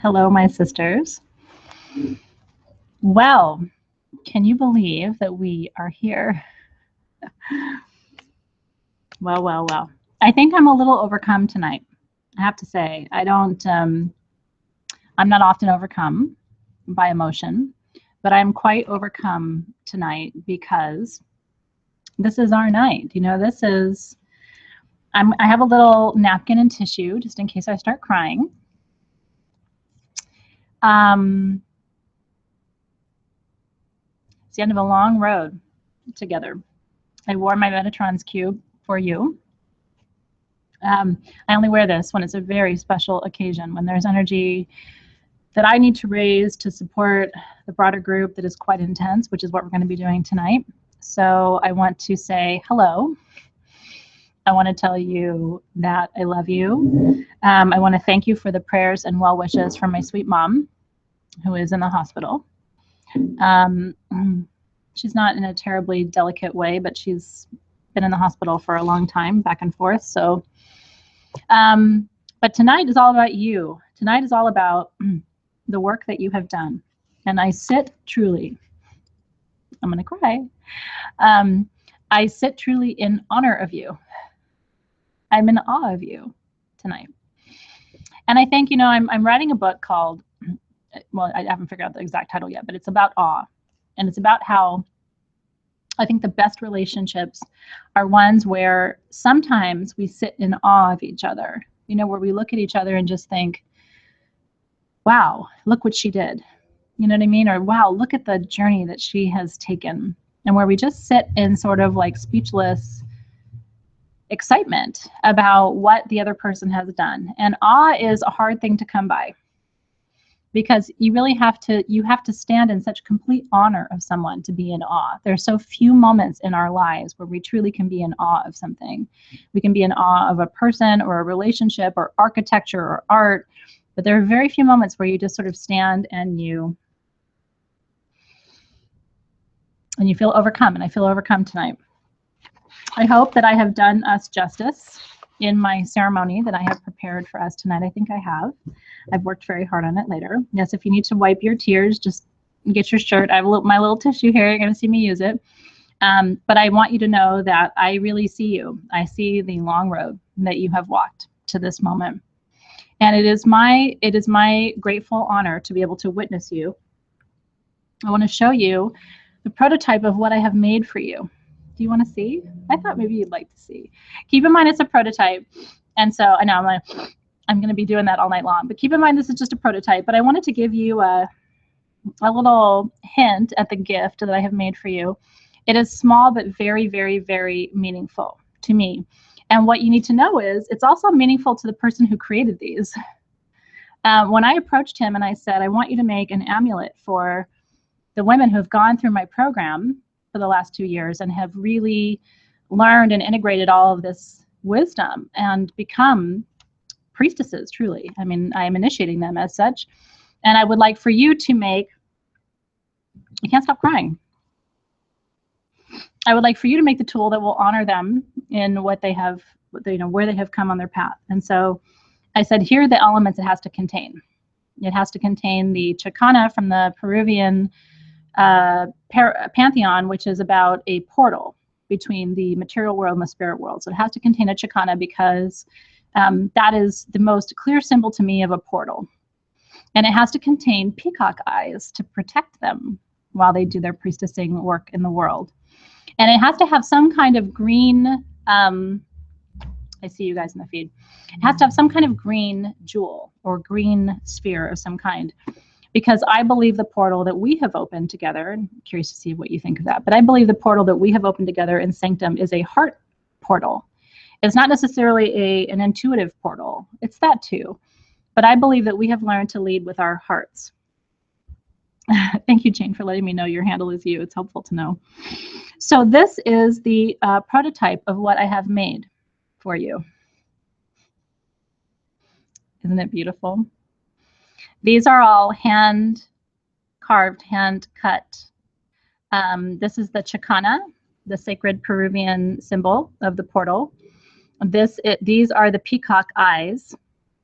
Hello, my sisters. Well, can you believe that we are here? Well. I think I'm a little overcome tonight. I have to say, I'm not often overcome by emotion, but I'm quite overcome tonight because this is our night. You know, I have a little napkin and tissue just in case I start crying. It's the end of a long road together. I wore my Metatron's cube for you. I only wear this when it's a very special occasion, when there's energy that I need to raise to support the broader group that is quite intense, which is what we're going to be doing tonight. So I want to say hello. I want to tell you that I love you. I want to thank you for the prayers and well wishes from my sweet mom, who is in the hospital. She's not in a terribly delicate way, but she's been in the hospital for a long time, back and forth. So, but tonight is all about you. Tonight is all about the work that you have done. And I sit truly, I'm going to cry. I sit truly in honor of you. I'm in awe of you tonight. And I think, I'm writing a book called, well, I haven't figured out the exact title yet, but it's about awe. And it's about how I think the best relationships are ones where sometimes we sit in awe of each other, where we look at each other and just think, wow, look what she did. You know what I mean? Or wow, look at the journey that she has taken. And where we just sit in sort of like speechless excitement about what the other person has done. And awe is a hard thing to come by, because you really have to stand in such complete honor of someone to be in awe. There's so few moments in our lives where we truly can be in awe of something. We can be in awe of a person or a relationship or architecture or art, but there are very few moments where you just sort of stand and you feel overcome, and I feel overcome tonight. I hope that I have done us justice in my ceremony that I have prepared for us tonight. I think I have. I've worked very hard on it later. Yes, if you need to wipe your tears, just get your shirt. I have my little tissue here. You're going to see me use it. But I want you to know that I really see you. I see the long road that you have walked to this moment. And it is my grateful honor to be able to witness you. I want to show you the prototype of what I have made for you. Do you want to see? I thought maybe you'd like to see. Keep in mind it's a prototype. And so I know I'm going to be doing that all night long. But keep in mind this is just a prototype. But I wanted to give you a little hint at the gift that I have made for you. It is small but very, very, very meaningful to me. And what you need to know is it's also meaningful to the person who created these. When I approached him and I said, I want you to make an amulet for the women who have gone through my program for the last 2 years and have really learned and integrated all of this wisdom and become priestesses, truly. I mean, I am initiating them as such. And I would like for you to make, I can't stop crying. I would like for you to make the tool that will honor them in what they have, where they have come on their path. And so I said, here are the elements it has to contain. It has to contain the chacana from the Peruvian pantheon, which is about a portal between the material world and the spirit world. So it has to contain a chacana because that is the most clear symbol to me of a portal. And it has to contain peacock eyes to protect them while they do their priestessing work in the world. And it has to have some kind of green, I see you guys in the feed. It has to have some kind of green jewel or green sphere of some kind. Because I believe the portal that we have opened together, and I'm curious to see what you think of that, but I believe the portal that we have opened together in Sanctum is a heart portal. It's not necessarily an intuitive portal. It's that too. But I believe that we have learned to lead with our hearts. Thank you, Jane, for letting me know your handle is you. It's helpful to know. So this is the prototype of what I have made for you. Isn't it beautiful? These are all hand carved, hand cut. This is the chacana, the sacred Peruvian symbol of the portal. These are the peacock eyes.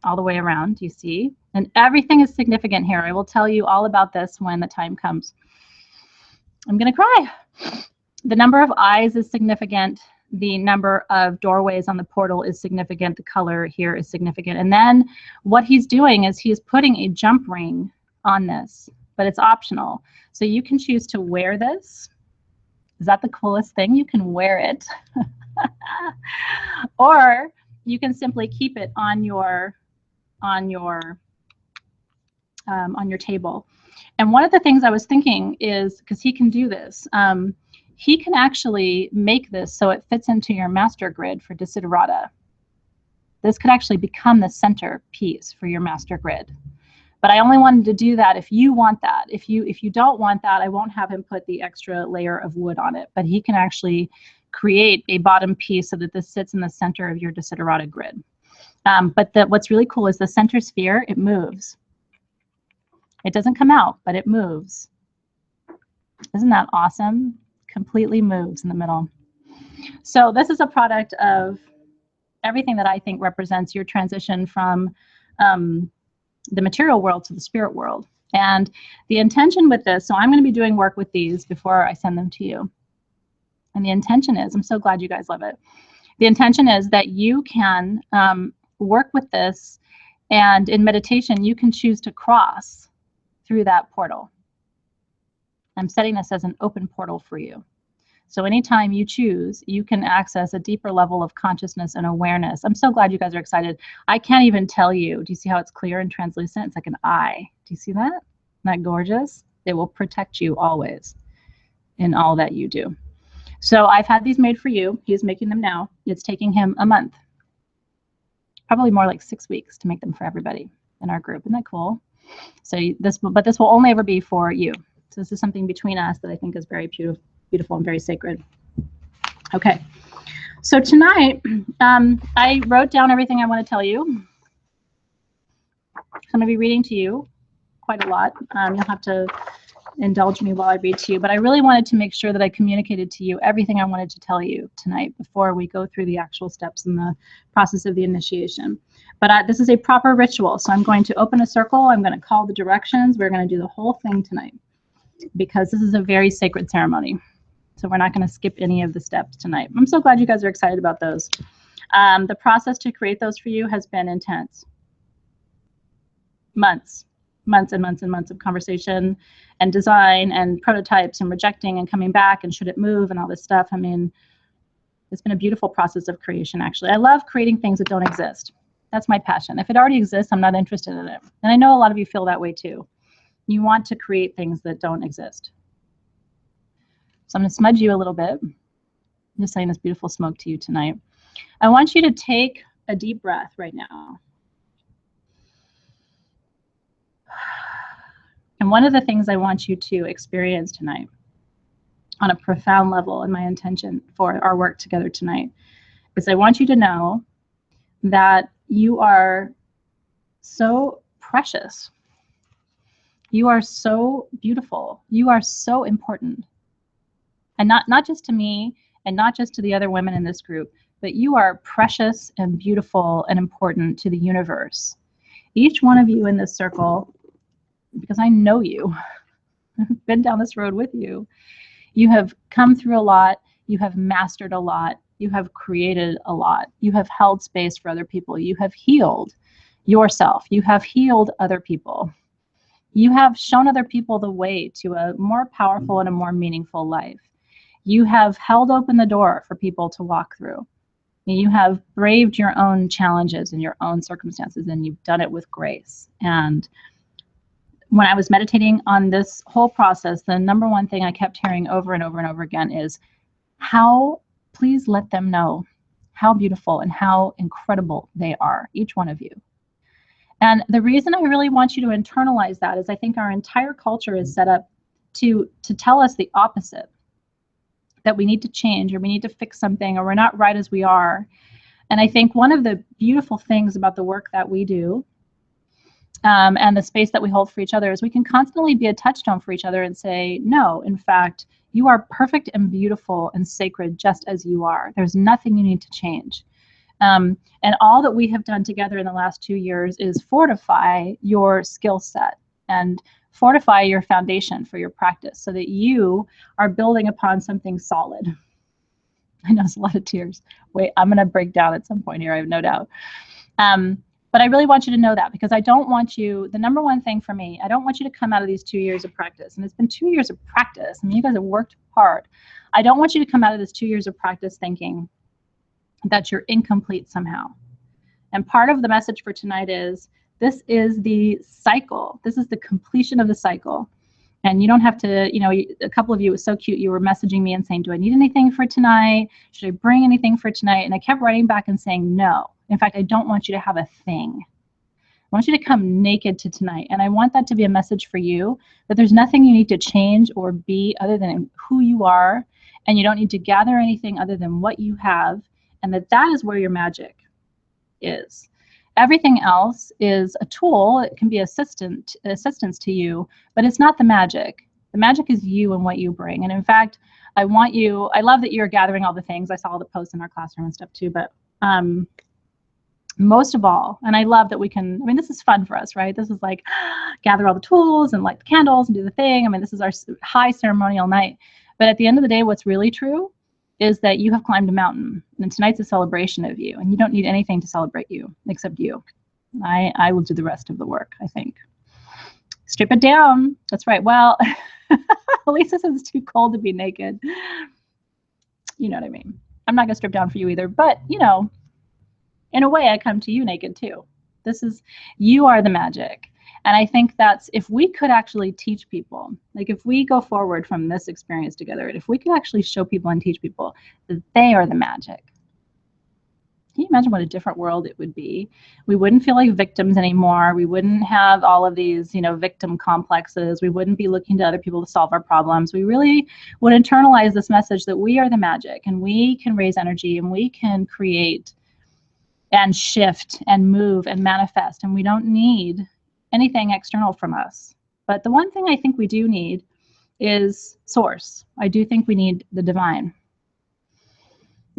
all the way around, do you see? And everything is significant here. I will tell you all about this when the time comes. I'm going to cry. The number of eyes is significant. The number of doorways on the portal is significant. The color here is significant. And then what he's doing is he's putting a jump ring on this, but it's optional. So you can choose to wear this. Is that the coolest thing? You can wear it. Or you can simply keep it on your table. And one of the things I was thinking is, because he can do this, he can actually make this so it fits into your master grid for Desiderata. This could actually become the center piece for your master grid. But I only wanted to do that if you want that. If you don't want that, I won't have him put the extra layer of wood on it. But he can actually create a bottom piece so that this sits in the center of your Desiderata grid. But what's really cool is the center sphere, it moves. It doesn't come out, but it moves. Isn't that awesome? Completely moves in the middle. So this is a product of everything that I think represents your transition from the material world to the spirit world. And the intention with this, so I'm going to be doing work with these before I send them to you. And the intention is, I'm so glad you guys love it. The intention is that you can work with this, and in meditation, you can choose to cross through that portal. I'm setting this as an open portal for you. So anytime you choose, you can access a deeper level of consciousness and awareness. I'm so glad you guys are excited. I can't even tell you. Do you see how it's clear and translucent? It's like an eye. Do you see that? Isn't that gorgeous? It will protect you always in all that you do. So I've had these made for you. He's making them now. It's taking him a month. Probably more like 6 weeks to make them for everybody in our group. Isn't that cool? So this will only ever be for you. So this is something between us that I think is very beautiful and very sacred. Okay, so tonight I wrote down everything I want to tell you. So I'm going to be reading to you quite a lot. You'll have to indulge me while I read to you, but I really wanted to make sure that I communicated to you everything I wanted to tell you tonight before we go through the actual steps in the process of the initiation. But this is a proper ritual, so I'm going to open a circle. I'm going to call the directions. We're going to do the whole thing tonight because this is a very sacred ceremony. So we're not going to skip any of the steps tonight. I'm so glad you guys are excited about those. The process to create those for you has been intense. Months and months and months of conversation and design and prototypes and rejecting and coming back and should it move and all this stuff. I mean, it's been a beautiful process of creation, actually. I love creating things that don't exist. That's my passion. If it already exists, I'm not interested in it. And I know a lot of you feel that way too. You want to create things that don't exist. So I'm going to smudge you a little bit. I'm just saying this beautiful smoke to you tonight. I want you to take a deep breath right now. And one of the things I want you to experience tonight on a profound level, and my intention for our work together tonight, is I want you to know that you are so precious. You are so beautiful. You are so important. And not just to me and not just to the other women in this group, but you are precious and beautiful and important to the universe. Each one of you in this circle, because I know you, I've been down this road with you. You have come through a lot. You have mastered a lot. You have created a lot. You have held space for other people. You have healed yourself. You have healed other people. You have shown other people the way to a more powerful and a more meaningful life. You have held open the door for people to walk through. You have braved your own challenges and your own circumstances, and you've done it with grace. And when I was meditating on this whole process, the number one thing I kept hearing over and over and over again is please let them know how beautiful and how incredible they are, each one of you. And the reason I really want you to internalize that is I think our entire culture is set up to tell us the opposite, that we need to change or we need to fix something or we're not right as we are. And I think one of the beautiful things about the work that we do and the space that we hold for each other is we can constantly be a touchstone for each other and say, no, in fact, you are perfect and beautiful and sacred just as you are. There's nothing you need to change. And all that we have done together in the last 2 years is fortify your skill set and fortify your foundation for your practice so that you are building upon something solid. I know it's a lot of tears. Wait, I'm going to break down at some point here, I have no doubt. But I really want you to know that, because I don't want you, the number one thing for me, I don't want you to come out of these 2 years of practice. And it's been 2 years of practice. I mean, you guys have worked hard. I don't want you to come out of this 2 years of practice thinking that you're incomplete somehow. And part of the message for tonight is, this is the cycle. This is the completion of the cycle. And you don't have to, you know, a couple of you, it was so cute, you were messaging me and saying, do I need anything for tonight? Should I bring anything for tonight? And I kept writing back and saying, no. In fact, I don't want you to have a thing. I want you to come naked to tonight. And I want that to be a message for you, that there's nothing you need to change or be other than who you are. And you don't need to gather anything other than what you have. And that is where your magic is. Everything else is a tool. It can be assistance to you, but it's not the magic. The magic is you and what you bring. And in fact, I love that you're gathering all the things. I saw all the posts in our classroom and stuff too, but most of all, and I love that we can, I mean, this is fun for us, right? This is like gather all the tools and light the candles and do the thing. I mean, this is our high ceremonial night. But at the end of the day, what's really true is that you have climbed a mountain, and tonight's a celebration of you, and you don't need anything to celebrate you except you. I will do the rest of the work, I think. Strip it down. That's right. Well, Lisa says it's too cold to be naked. You know what I mean? I'm not going to strip down for you either, but, you know, in a way, I come to you naked too. You are the magic. And I think that's, if we could actually teach people, like if we go forward from this experience together, if we could actually show people and teach people that they are the magic. Can you imagine what a different world it would be? We wouldn't feel like victims anymore. We wouldn't have all of these, you know, victim complexes. We wouldn't be looking to other people to solve our problems. We really would internalize this message that we are the magic, and we can raise energy, and we can create and shift and move and manifest, and we don't need anything external from us. But the one thing I think we do need is source. I do think we need the divine.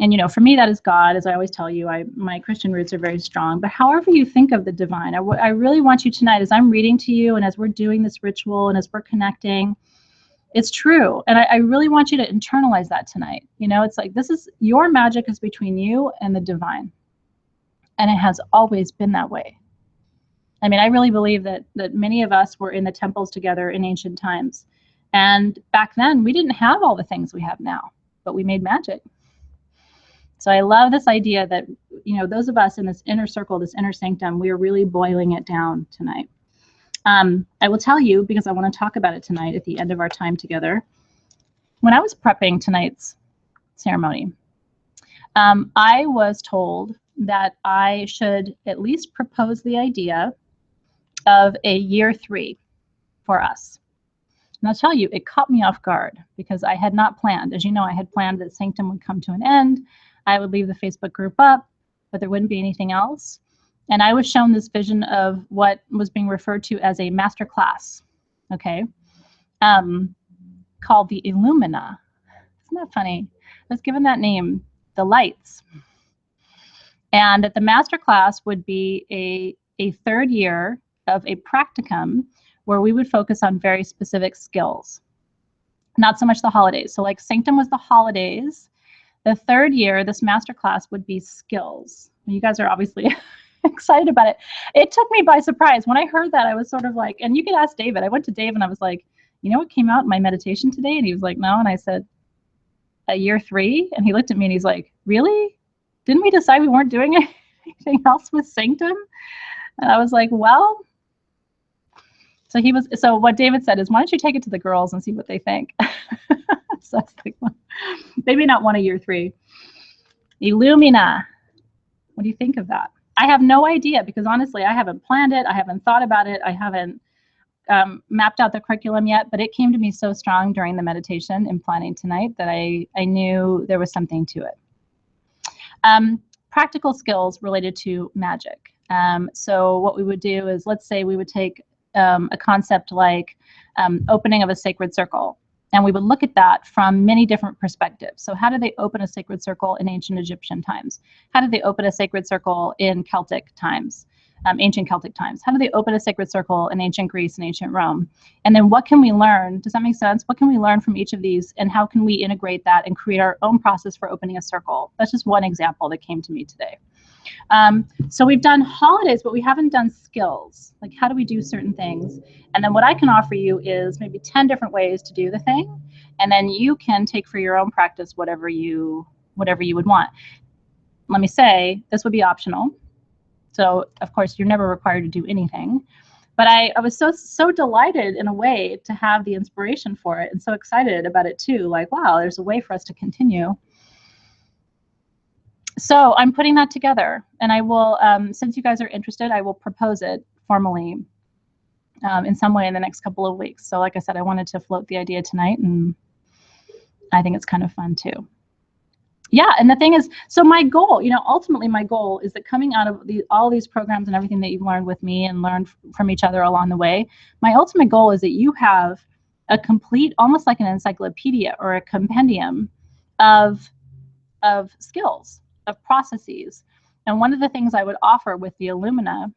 And, you know, for me, that is God. As I always tell you, my Christian roots are very strong. But however you think of the divine, I really want you tonight, as I'm reading to you and as we're doing this ritual and as we're connecting, it's true. And I really want you to internalize that tonight. You know, it's like, this is, your magic is between you and the divine. And it has always been that way. I mean, I really believe that many of us were in the temples together in ancient times. And back then, we didn't have all the things we have now, but we made magic. So I love this idea that, you know, those of us in this inner circle, this inner sanctum, we are really boiling it down tonight. I will tell you, because I want to talk about it tonight at the end of our time together. When I was prepping tonight's ceremony, I was told that I should at least propose the idea of a year 3 for us. And I'll tell you, it caught me off guard, because I had not planned. As you know, I had planned that Sanctum would come to an end. I would leave the Facebook group up, but there wouldn't be anything else. And I was shown this vision of what was being referred to as a master class, okay, called the Illumina. Isn't that funny? I was given that name, the lights. And that the master class would be a 3rd year of a practicum where we would focus on very specific skills, not so much the holidays. So like Sanctum was the holidays. The 3rd year, this master class would be skills. You guys are obviously excited about it. It took me by surprise. When I heard that, I was sort of like, and you could ask David. I went to Dave and I was like, you know what came out in my meditation today? And he was like, no. And I said, a year 3? And he looked at me and he's like, really? Didn't we decide we weren't doing anything else with Sanctum? And I was like, well. So what David said is, why don't you take it to the girls and see what they think? So I was like, well, maybe not want a year 3. Illumina. What do you think of that? I have no idea, because honestly, I haven't planned it. I haven't thought about it. I haven't mapped out the curriculum yet, but it came to me so strong during the meditation and planning tonight that I knew there was something to it. Practical skills related to magic. So what we would do is, let's say we would take a concept like opening of a sacred circle. And we would look at that from many different perspectives. So how did they open a sacred circle in ancient Egyptian times? How did they open a sacred circle in Celtic times, ancient Celtic times? How did they open a sacred circle in ancient Greece and ancient Rome? And then what can we learn? Does that make sense? What can we learn from each of these, and how can we integrate that and create our own process for opening a circle? That's just one example that came to me today. So we've done holidays, but we haven't done skills. Like, how do we do certain things? And then what I can offer you is maybe 10 different ways to do the thing. And then you can take for your own practice whatever you would want. Let me say, this would be optional. So of course, you're never required to do anything. But I was so delighted in a way to have the inspiration for it, and so excited about it too. Like, wow, there's a way for us to continue. So I'm putting that together, and I will, since you guys are interested, I will propose it formally in some way in the next couple of weeks. So like I said, I wanted to float the idea tonight, and I think it's kind of fun too. Yeah, and the thing is, so my goal, ultimately my goal is that coming out of all these programs and everything that you've learned with me and learned from each other along the way, my ultimate goal is that you have a complete, almost like an encyclopedia or a compendium of skills, of processes. And one of the things I would offer with the Illumina,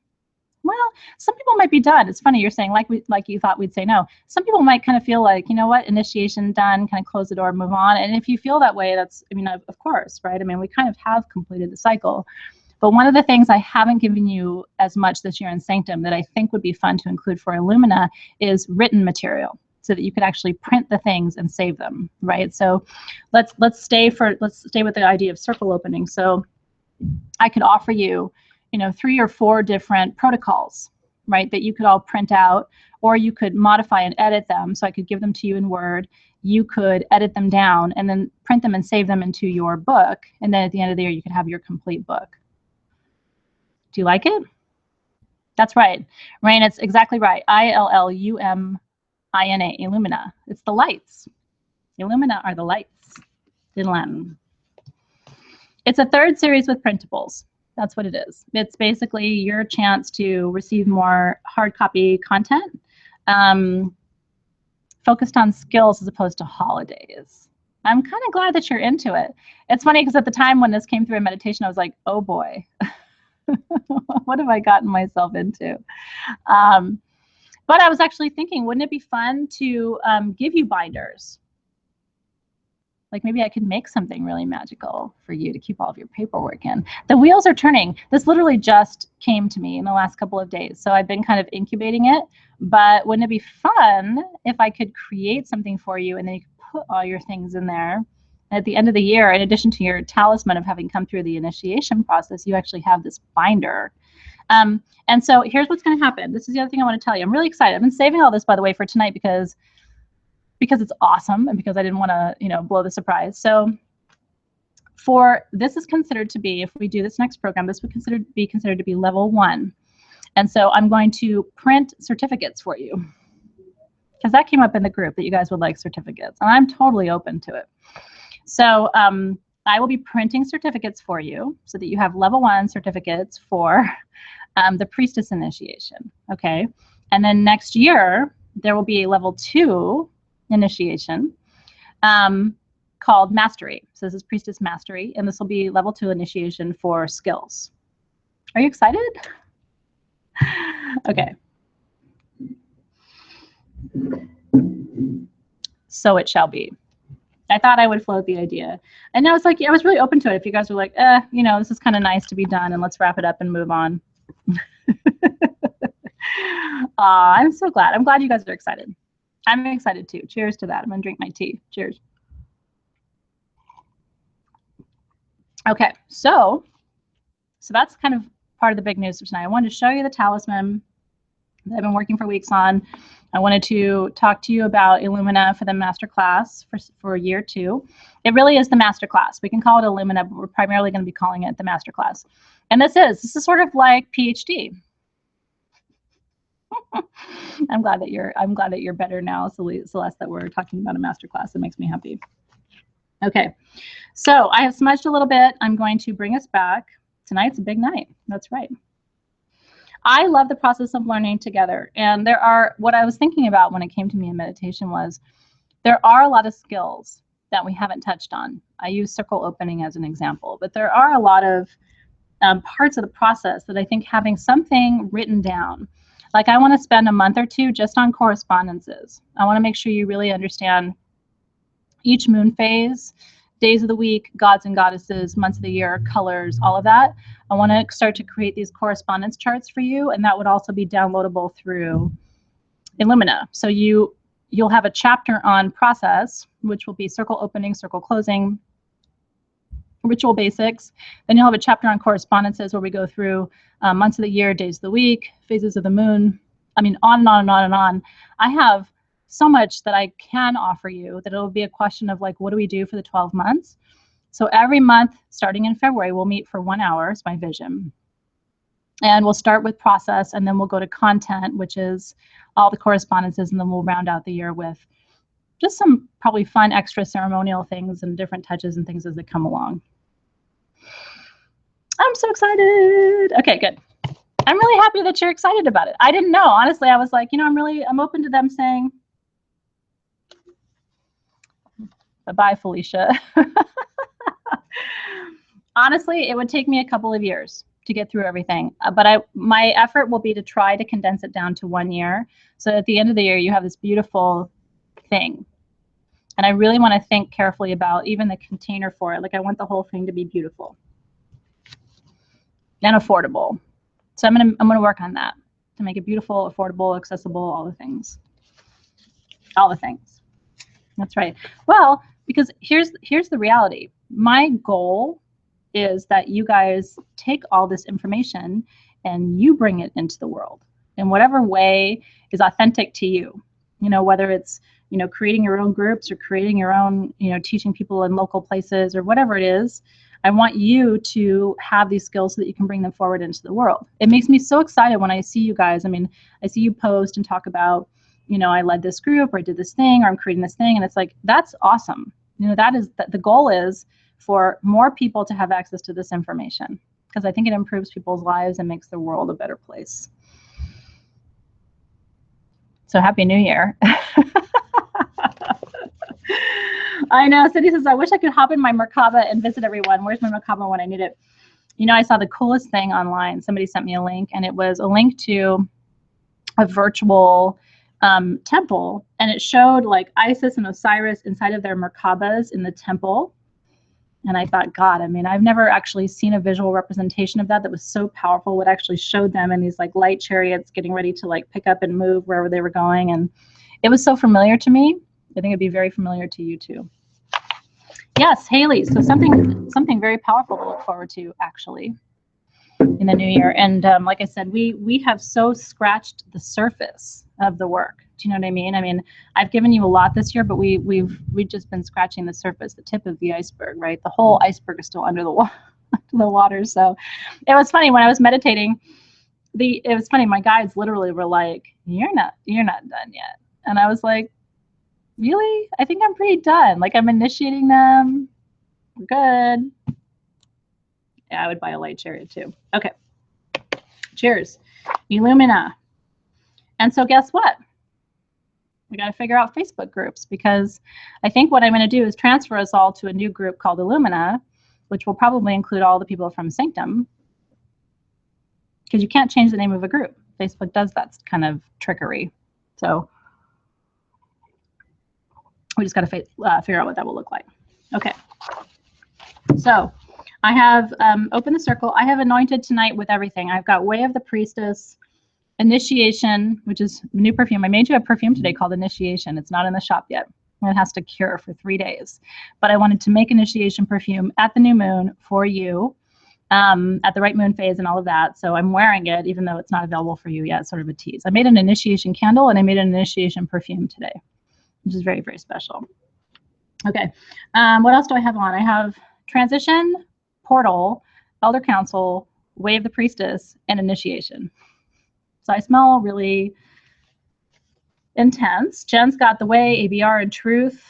well, some people might be done. It's funny you're saying like you thought we'd say no. Some people might kind of feel like, you know what, initiation done, kind of close the door, move on. And if you feel that way, that's, of course, right? We kind of have completed the cycle. But one of the things I haven't given you as much this year in Sanctum that I think would be fun to include for Illumina is written material, so that you could actually print the things and save them, right? So let's stay with the idea of circle opening. So I could offer you, 3 or 4 different protocols, right, that you could all print out, or you could modify and edit them. So I could give them to you in Word. You could edit them down and then print them and save them into your book. And then at the end of the year, you could have your complete book. Do you like it? That's right. Rain, it's exactly right. Illumina, Illumina. It's the lights. Illumina are the lights in Latin. It's a 3rd series with printables. That's what it is. It's basically your chance to receive more hard copy content, focused on skills as opposed to holidays. I'm kind of glad that you're into it. It's funny because at the time when this came through in meditation, I was like, oh boy, what have I gotten myself into? But I was actually thinking, wouldn't it be fun to give you binders? Like maybe I could make something really magical for you to keep all of your paperwork in. The wheels are turning. This literally just came to me in the last couple of days. So I've been kind of incubating it. But wouldn't it be fun if I could create something for you and then you could put all your things in there? And at the end of the year, in addition to your talisman of having come through the initiation process, you actually have this binder. And so here's what's going to happen. This is the other thing I want to tell you. I'm really excited. I've been saving all this, by the way, for tonight because it's awesome and because I didn't want to, blow the surprise. So this is considered to be, if we do this next program, this would be considered to be level 1. And so I'm going to print certificates for you because that came up in the group that you guys would like certificates, and I'm totally open to it. So I will be printing certificates for you so that you have level 1 certificates for the Priestess initiation, okay? And then next year, there will be a level 2 initiation called Mastery. So this is Priestess Mastery, and this will be level 2 initiation for skills. Are you excited? Okay. So it shall be. I thought I would float the idea. And I was really open to it. If you guys were like, this is kind of nice to be done and let's wrap it up and move on. I'm so glad. I'm glad you guys are excited. I'm excited too. Cheers to that. I'm going to drink my tea. Cheers. Okay, so that's kind of part of the big news for tonight. I wanted to show you the talisman that I've been working for weeks on. I wanted to talk to you about Illumina for the masterclass for year 2. It really is the masterclass. We can call it Illumina, but we're primarily going to be calling it the masterclass. And this is sort of like PhD. I'm glad that you're better now, Celeste, that we're talking about a masterclass. It makes me happy. Okay, so I have smudged a little bit. I'm going to bring us back. Tonight's a big night. That's right. I love the process of learning together. And what I was thinking about when it came to me in meditation was There are a lot of skills that we haven't touched on. I use circle opening as an example, but there are a lot of parts of the process that I think having something written down, like I want to spend a month or two just on correspondences. I want to make sure you really understand each moon phase, days of the week, gods and goddesses, months of the year, colors, all of that. I want to start to create these correspondence charts for you, and that would also be downloadable through Illumina. So you'll have a chapter on process, which will be circle opening, circle closing, ritual basics. Then you'll have a chapter on correspondences where we go through months of the year, days of the week, phases of the moon. I mean, on and on and on and on. I have so much that I can offer you that it'll be a question of like, what do we do for the 12 months? So every month, starting in February, we'll meet for 1 hour, is my vision. And we'll start with process, and then we'll go to content, which is all the correspondences, and then we'll round out the year with just some probably fun extra ceremonial things and different touches and things as they come along. I'm so excited. Okay, good. I'm really happy that you're excited about it. I didn't know, honestly. I was like, you know, I'm open to them saying, bye-bye, Felicia. Honestly, it would take me a couple of years to get through everything. But my effort will be to try to condense it down to 1 year. So at the end of the year, you have this beautiful thing. And I really want to think carefully about even the container for it. Like I want the whole thing to be beautiful and affordable. So I'm gonna work on that to make it beautiful, affordable, accessible, all the things. All the things. That's right. Well, because here's the reality. My goal is that you guys take all this information and you bring it into the world in whatever way is authentic to you. You know, whether it's, you know, creating your own groups or creating your own, you know, teaching people in local places or whatever it is. I want you to have these skills so that you can bring them forward into the world. It makes me so excited when I see you guys. I mean, I see you post and talk about, you know, I led this group or I did this thing or I'm creating this thing. And it's like, that's awesome. You know, that is the goal is for more people to have access to this information because I think it improves people's lives and makes the world a better place. So happy New Year. I know. Cindy says, I wish I could hop in my Merkaba and visit everyone. Where's my Merkaba when I need it? You know, I saw the coolest thing online. Somebody sent me a link, and it was a link to a virtual temple, and it showed like Isis and Osiris inside of their Merkabas in the temple. And I thought, God, I mean, I've never actually seen a visual representation of that was so powerful. It actually showed them in these like light chariots getting ready to like pick up and move wherever they were going. And it was so familiar to me. I think it'd be very familiar to you too. Yes, Haley. So something very powerful to look forward to actually in the new year. And like I said, we have so scratched the surface of the work. Do you know what I mean? I mean, I've given you a lot this year, but we've just been scratching the surface, the tip of the iceberg, right? The whole iceberg is still under the water. So it was funny when I was meditating. It was funny. My guides literally were like, "You're not done yet," and I was like, really? I think I'm pretty done. Like I'm initiating them. We're good. Yeah, I would buy a light chariot too. Okay. Cheers. Illumina. And so guess what? We got to figure out Facebook groups because I think what I'm going to do is transfer us all to a new group called Illumina, which will probably include all the people from Sanctum because you can't change the name of a group. Facebook does that kind of trickery. So we just got to figure out what that will look like. Okay. So I have opened the circle. I have anointed tonight with everything. I've got Way of the Priestess, Initiation, which is new perfume. I made you a perfume today called Initiation. It's not in the shop yet. It has to cure for 3 days. But I wanted to make Initiation perfume at the new moon for you, at the right moon phase and all of that. So I'm wearing it, even though it's not available for you yet. It's sort of a tease. I made an Initiation candle and I made an Initiation perfume today, which is very, very special. Okay, what else do I have on? I have Transition, Portal, Elder Council, Way of the Priestess, and Initiation. So I smell really intense. Jen's got the Way, ABR, and Truth.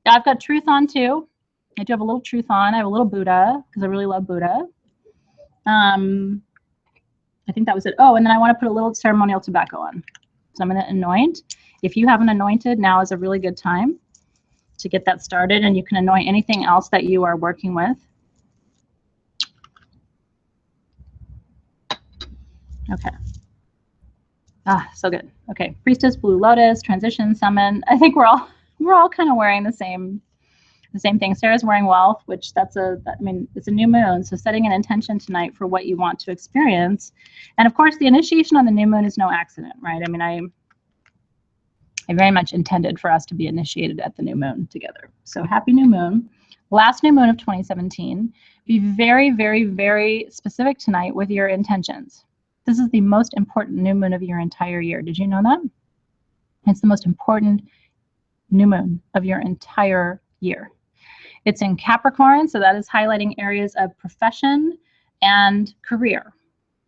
I've got Truth on too. I do have a little Truth on. I have a little Buddha because I really love Buddha. I think that was it. Oh, and then I want to put a little ceremonial tobacco on. So I'm going to anoint. If you haven't anointed, now is a really good time. to get that started, and you can anoint anything else that you are working with. Okay. Ah, so good. Okay, Priestess, Blue Lotus, Transition, Summon. I think we're all kind of wearing the same thing. Sarah's wearing Wealth, which it's a new moon, so setting an intention tonight for what you want to experience. And of course, the initiation on the new moon is no accident, right? I mean, I very much intended for us to be initiated at the new moon together. So happy new moon. Last new moon of 2017. Be very, very, very specific tonight with your intentions. This is the most important new moon of your entire year. Did you know that? It's the most important new moon of your entire year. It's in Capricorn, so that is highlighting areas of profession and career.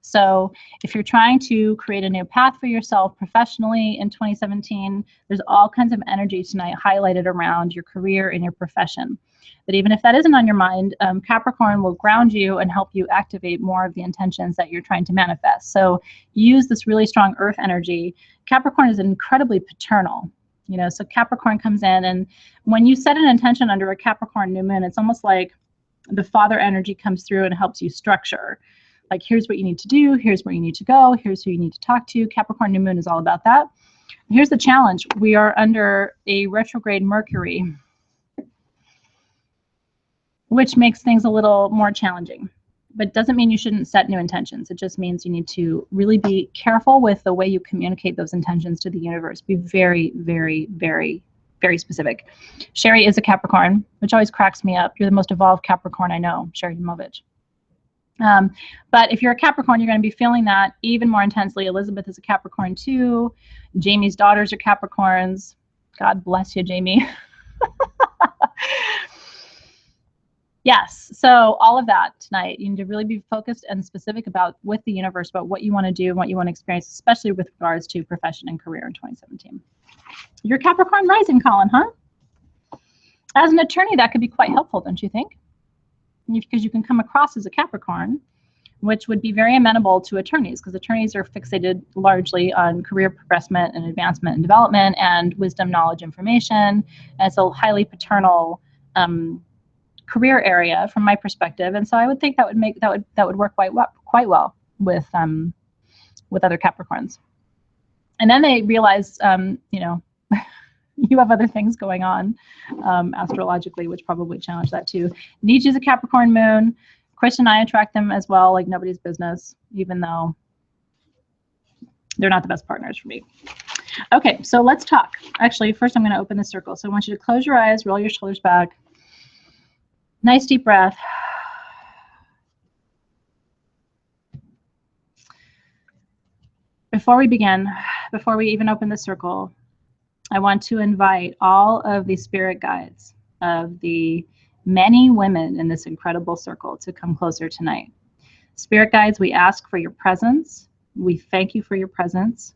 So if you're trying to create a new path for yourself professionally in 2017, there's all kinds of energy tonight highlighted around your career and your profession. But even if that isn't on your mind, Capricorn will ground you and help you activate more of the intentions that you're trying to manifest. So use this really strong earth energy. Capricorn is incredibly paternal. So Capricorn comes in, and when you set an intention under a Capricorn new moon, it's almost like the father energy comes through and helps you structure. Like, here's what you need to do, here's where you need to go, here's who you need to talk to. Capricorn new moon is all about that. Here's the challenge. We are under a retrograde Mercury, which makes things a little more challenging. But doesn't mean you shouldn't set new intentions. It just means you need to really be careful with the way you communicate those intentions to the universe. Be very, very, very, very specific. Sherry is a Capricorn, which always cracks me up. You're the most evolved Capricorn I know, Sherry Demovich. But if you're a Capricorn, you're going to be feeling that even more intensely. Elizabeth is a Capricorn too. Jamie's daughters are Capricorns. God bless you, Jamie. Yes, so all of that tonight, you need to really be focused and specific with the universe about what you want to do and what you want to experience, especially with regards to profession and career in 2017. You're Capricorn rising, Colin, huh? As an attorney, that could be quite helpful, don't you think? Because you can come across as a Capricorn, which would be very amenable to attorneys, because attorneys are fixated largely on career progressment and advancement and development and wisdom, knowledge, information. And it's a highly paternal career area from my perspective, and so I would think that would work quite well with other Capricorns. And then they realize, you have other things going on astrologically, which probably challenge that too. Nietzsche's a Capricorn moon. Chris and I attract them as well, like nobody's business, even though they're not the best partners for me. Okay, so let's talk. Actually, first I'm going to open the circle. So I want you to close your eyes, roll your shoulders back. Nice deep breath. Before we begin, before we even open the circle, I want to invite all of the spirit guides of the many women in this incredible circle to come closer tonight. Spirit guides, we ask for your presence. We thank you for your presence.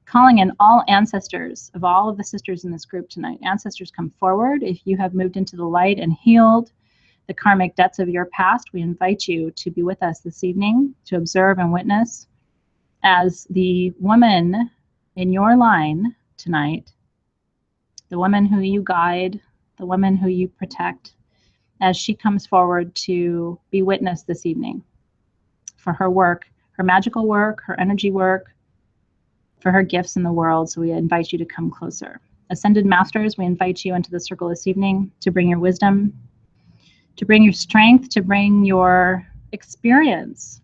Calling in all ancestors of all of the sisters in this group tonight. Ancestors, come forward. If you have moved into the light and healed the karmic debts of your past, we invite you to be with us this evening to observe and witness as the woman in your line tonight, the woman who you guide, the woman who you protect, as she comes forward to be witness this evening for her work, her magical work, her energy work, for her gifts in the world. So we invite you to come closer. Ascended Masters, we invite you into the circle this evening to bring your wisdom, to bring your strength, to bring your experience,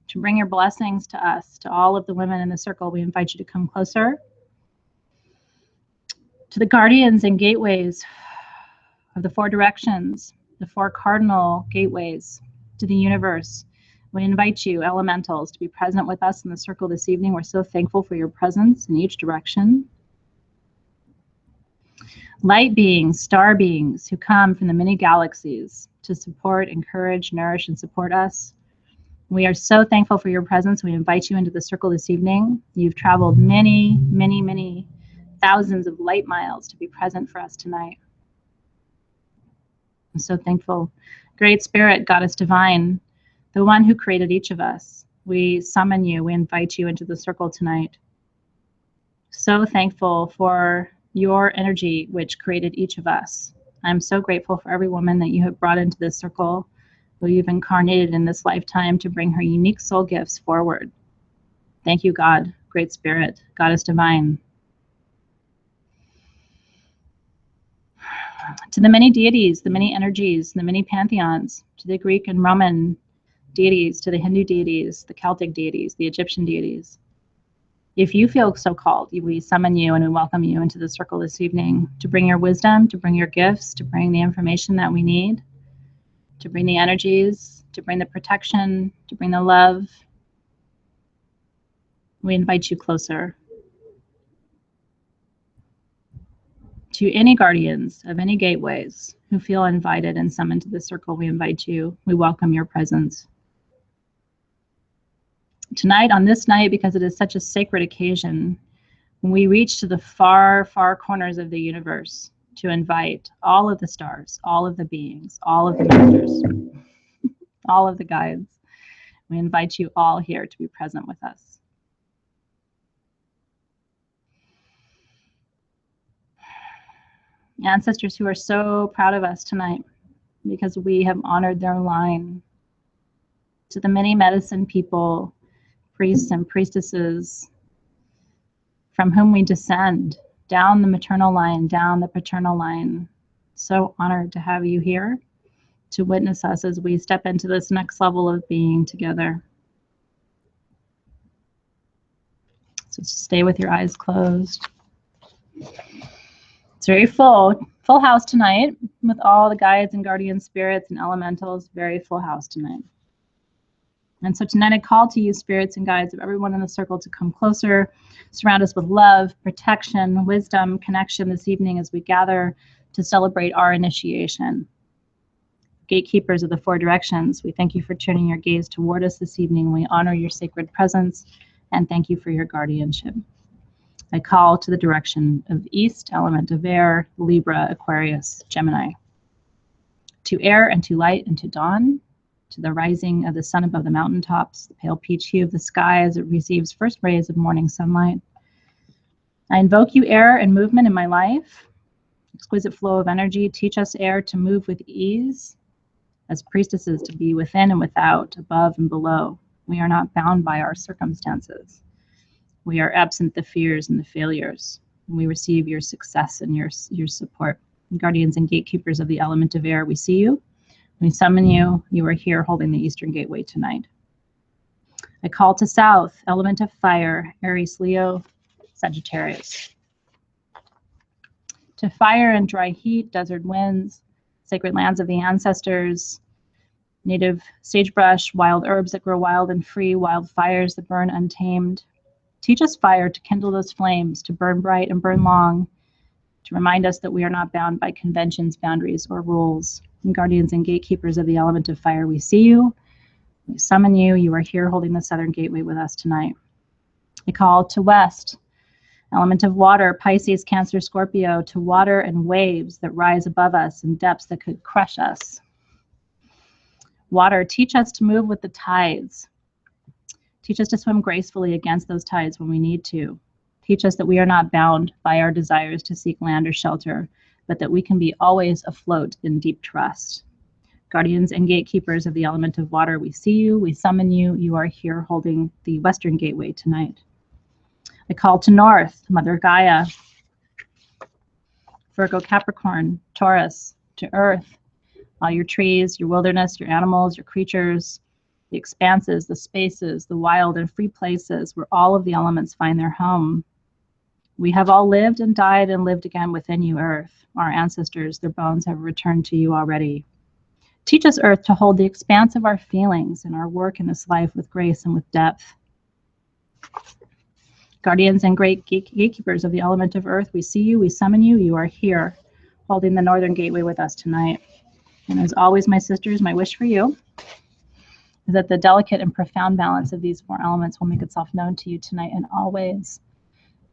to bring your blessings to us, to all of the women in the circle. We invite you to come closer. To the guardians and gateways of the four directions, the four cardinal gateways to the universe, we invite you, elementals, to be present with us in the circle this evening. We're so thankful for your presence in each direction. Light beings, star beings who come from the many galaxies to support, encourage, nourish, and support us. We are so thankful for your presence. We invite you into the circle this evening. You've traveled many, many, many thousands of light miles to be present for us tonight. I'm so thankful. Great Spirit, Goddess Divine, the one who created each of us, we summon you, we invite you into the circle tonight. So thankful for your energy which created each of us. I'm so grateful for every woman that you have brought into this circle, who you've incarnated in this lifetime to bring her unique soul gifts forward. Thank you, God, Great Spirit, Goddess Divine. To the many deities, the many energies, the many pantheons, to the Greek and Roman deities, to the Hindu deities, the Celtic deities, the Egyptian deities. If you feel so called, we summon you and we welcome you into the circle this evening to bring your wisdom, to bring your gifts, to bring the information that we need, to bring the energies, to bring the protection, to bring the love. We invite you closer. To any guardians of any gateways who feel invited and summoned to the circle, we invite you. We welcome your presence. Tonight, on this night, because it is such a sacred occasion, we reach to the far, far corners of the universe to invite all of the stars, all of the beings, all of the masters, all of the guides. We invite you all here to be present with us. Ancestors who are so proud of us tonight because we have honored their line. To the many medicine people, priests and priestesses from whom we descend, down the maternal line, down the paternal line. So honored to have you here to witness us as we step into this next level of being together. So stay with your eyes closed. It's very full house tonight with all the guides and guardian spirits and elementals. Very full house tonight. And so tonight I call to you, spirits and guides of everyone in the circle, to come closer, surround us with love, protection, wisdom, connection this evening as we gather to celebrate our initiation. Gatekeepers of the four directions, we thank you for turning your gaze toward us this evening. We honor your sacred presence and thank you for your guardianship. I call to the direction of East, element of air, Libra, Aquarius, Gemini. To air and to light and to dawn, to the rising of the sun above the mountaintops, the pale peach hue of the sky as it receives first rays of morning sunlight. I invoke you, air and movement in my life. Exquisite flow of energy, teach us, air, to move with ease. As priestesses, to be within and without, above and below. We are not bound by our circumstances. We are absent the fears and the failures. We receive your success and your support. Guardians and gatekeepers of the element of air, we see you. We summon you. You are here holding the Eastern Gateway tonight. I call to South, element of fire, Aries, Leo, Sagittarius. To fire and dry heat, desert winds, sacred lands of the ancestors, native sagebrush, wild herbs that grow wild and free, wild fires that burn untamed. Teach us fire to kindle those flames, to burn bright and burn long, to remind us that we are not bound by conventions, boundaries, or rules. And guardians and gatekeepers of the element of fire, we see you. We summon you. You are here holding the Southern Gateway with us tonight. I call to West, element of water, Pisces, Cancer, Scorpio, to water and waves that rise above us in depths that could crush us. Water, teach us to move with the tides. Teach us to swim gracefully against those tides when we need to. Teach us that we are not bound by our desires to seek land or shelter, but that we can be always afloat in deep trust. Guardians and gatekeepers of the element of water, we see you, we summon you. You are here holding the Western Gateway tonight. I call to North, Mother Gaia, Virgo, Capricorn, Taurus, to Earth, all your trees, your wilderness, your animals, your creatures, the expanses, the spaces, the wild and free places where all of the elements find their home. We have all lived and died and lived again within you, Earth. Our ancestors, their bones have returned to you already. Teach us, Earth, to hold the expanse of our feelings and our work in this life with grace and with depth. Guardians and great gatekeepers of the element of Earth, we see you, we summon you. You are here holding the Northern Gateway with us tonight. And as always, my sisters, my wish for you is that the delicate and profound balance of these four elements will make itself known to you tonight and always.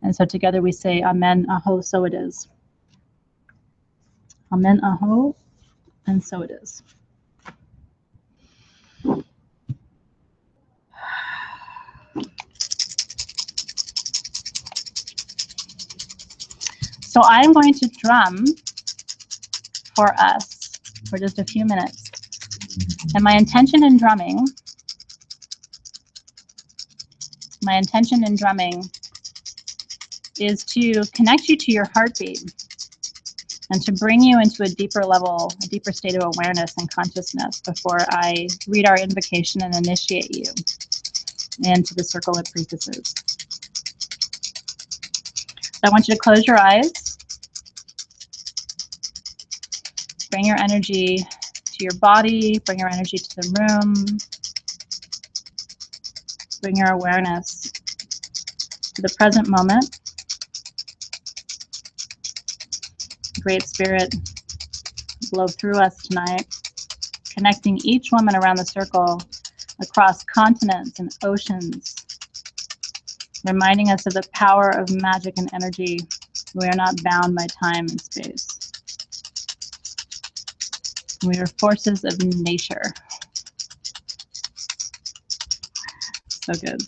And so together we say, Amen, Aho, so it is. Amen, Aho, and so it is. So I'm going to drum for us for just a few minutes. And my intention in drumming is to connect you to your heartbeat and to bring you into a deeper level, a deeper state of awareness and consciousness before I read our invocation and initiate you into the circle of priestesses. So I want you to close your eyes. Bring your energy to your body, bring your energy to the room. Bring your awareness to the present moment. Great Spirit, blow through us tonight, connecting each woman around the circle across continents and oceans, reminding us of the power of magic and energy. We are not bound by time and space. We are forces of nature. So good.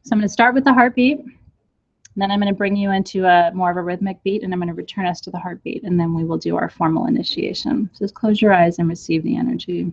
So I'm going to start with the heartbeat. Then I'm going to bring you into a more of a rhythmic beat, and I'm going to return us to the heartbeat, and then we will do our formal initiation. So just close your eyes and receive the energy.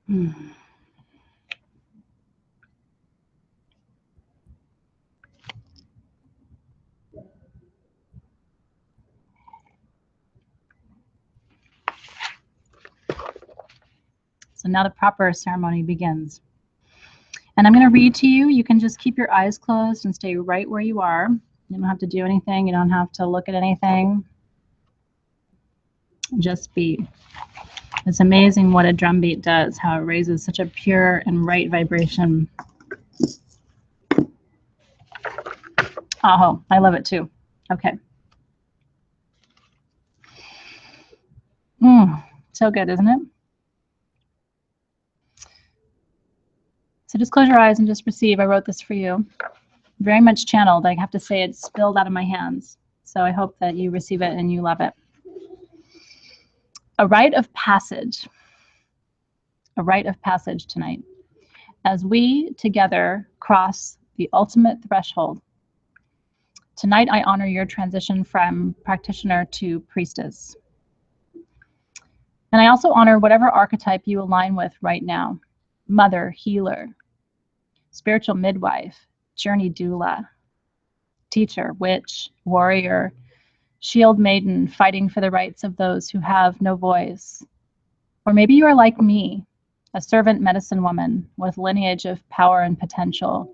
Hmm. So now the proper ceremony begins. And I'm going to read to you. You can just keep your eyes closed and stay right where you are. You don't have to do anything. You don't have to look at anything. Just be. It's amazing what a drum beat does, how it raises such a pure and right vibration. Oh, I love it too. Okay. So good, isn't it? So just close your eyes and just receive. I wrote this for you. Very much channeled. I have to say it spilled out of my hands. So I hope that you receive it and you love it. A rite of passage. A rite of passage tonight. As we together cross the ultimate threshold. Tonight I honor your transition from practitioner to priestess. And I also honor whatever archetype you align with right now. Mother, healer, spiritual midwife, journey doula, teacher, witch, warrior, shield maiden, fighting for the rights of those who have no voice. Or maybe you are like me, a servant medicine woman with lineage of power and potential.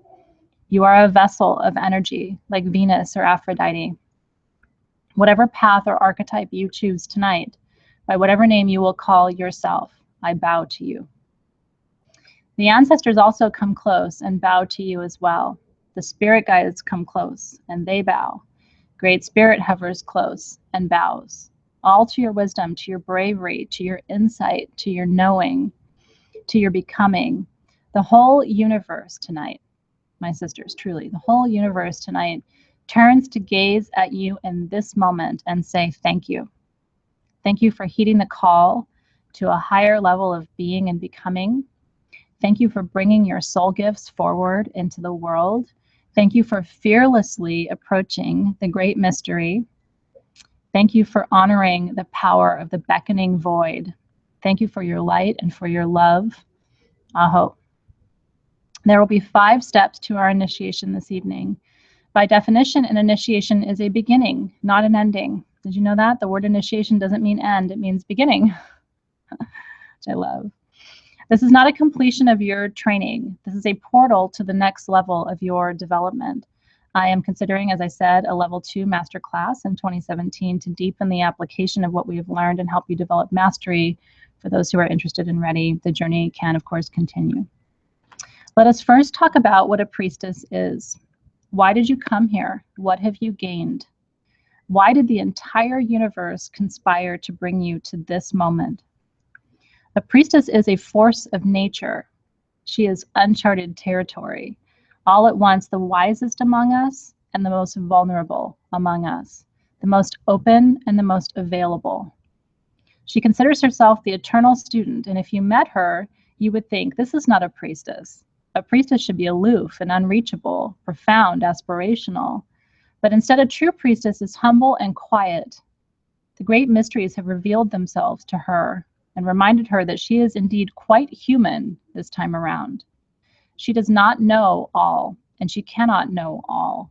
You are a vessel of energy, like Venus or Aphrodite. Whatever path or archetype you choose tonight, by whatever name you will call yourself, I bow to you. The ancestors also come close and bow to you as well. The spirit guides come close and they bow. Great Spirit hovers close and bows. All to your wisdom, to your bravery, to your insight, to your knowing, to your becoming. The whole universe tonight, my sisters, truly, the whole universe tonight turns to gaze at you in this moment and say thank you. Thank you for heeding the call to a higher level of being and becoming. Thank you for bringing your soul gifts forward into the world. Thank you for fearlessly approaching the great mystery. Thank you for honoring the power of the beckoning void. Thank you for your light and for your love. Aho. There will be 5 steps to our initiation this evening. By definition, an initiation is a beginning, not an ending. Did you know that? The word initiation doesn't mean end, it means beginning, which I love. This is not a completion of your training. This is a portal to the next level of your development. I am considering, as I said, a level 2 master class in 2017 to deepen the application of what we have learned and help you develop mastery. For those who are interested and ready, the journey can, of course, continue. Let us first talk about what a priestess is. Why did you come here? What have you gained? Why did the entire universe conspire to bring you to this moment? A priestess is a force of nature. She is uncharted territory. All at once, the wisest among us and the most vulnerable among us, the most open and the most available. She considers herself the eternal student, and if you met her, you would think, this is not a priestess. A priestess should be aloof and unreachable, profound, aspirational. But instead, a true priestess is humble and quiet. The great mysteries have revealed themselves to her and reminded her that she is indeed quite human this time around. She does not know all, and she cannot know all.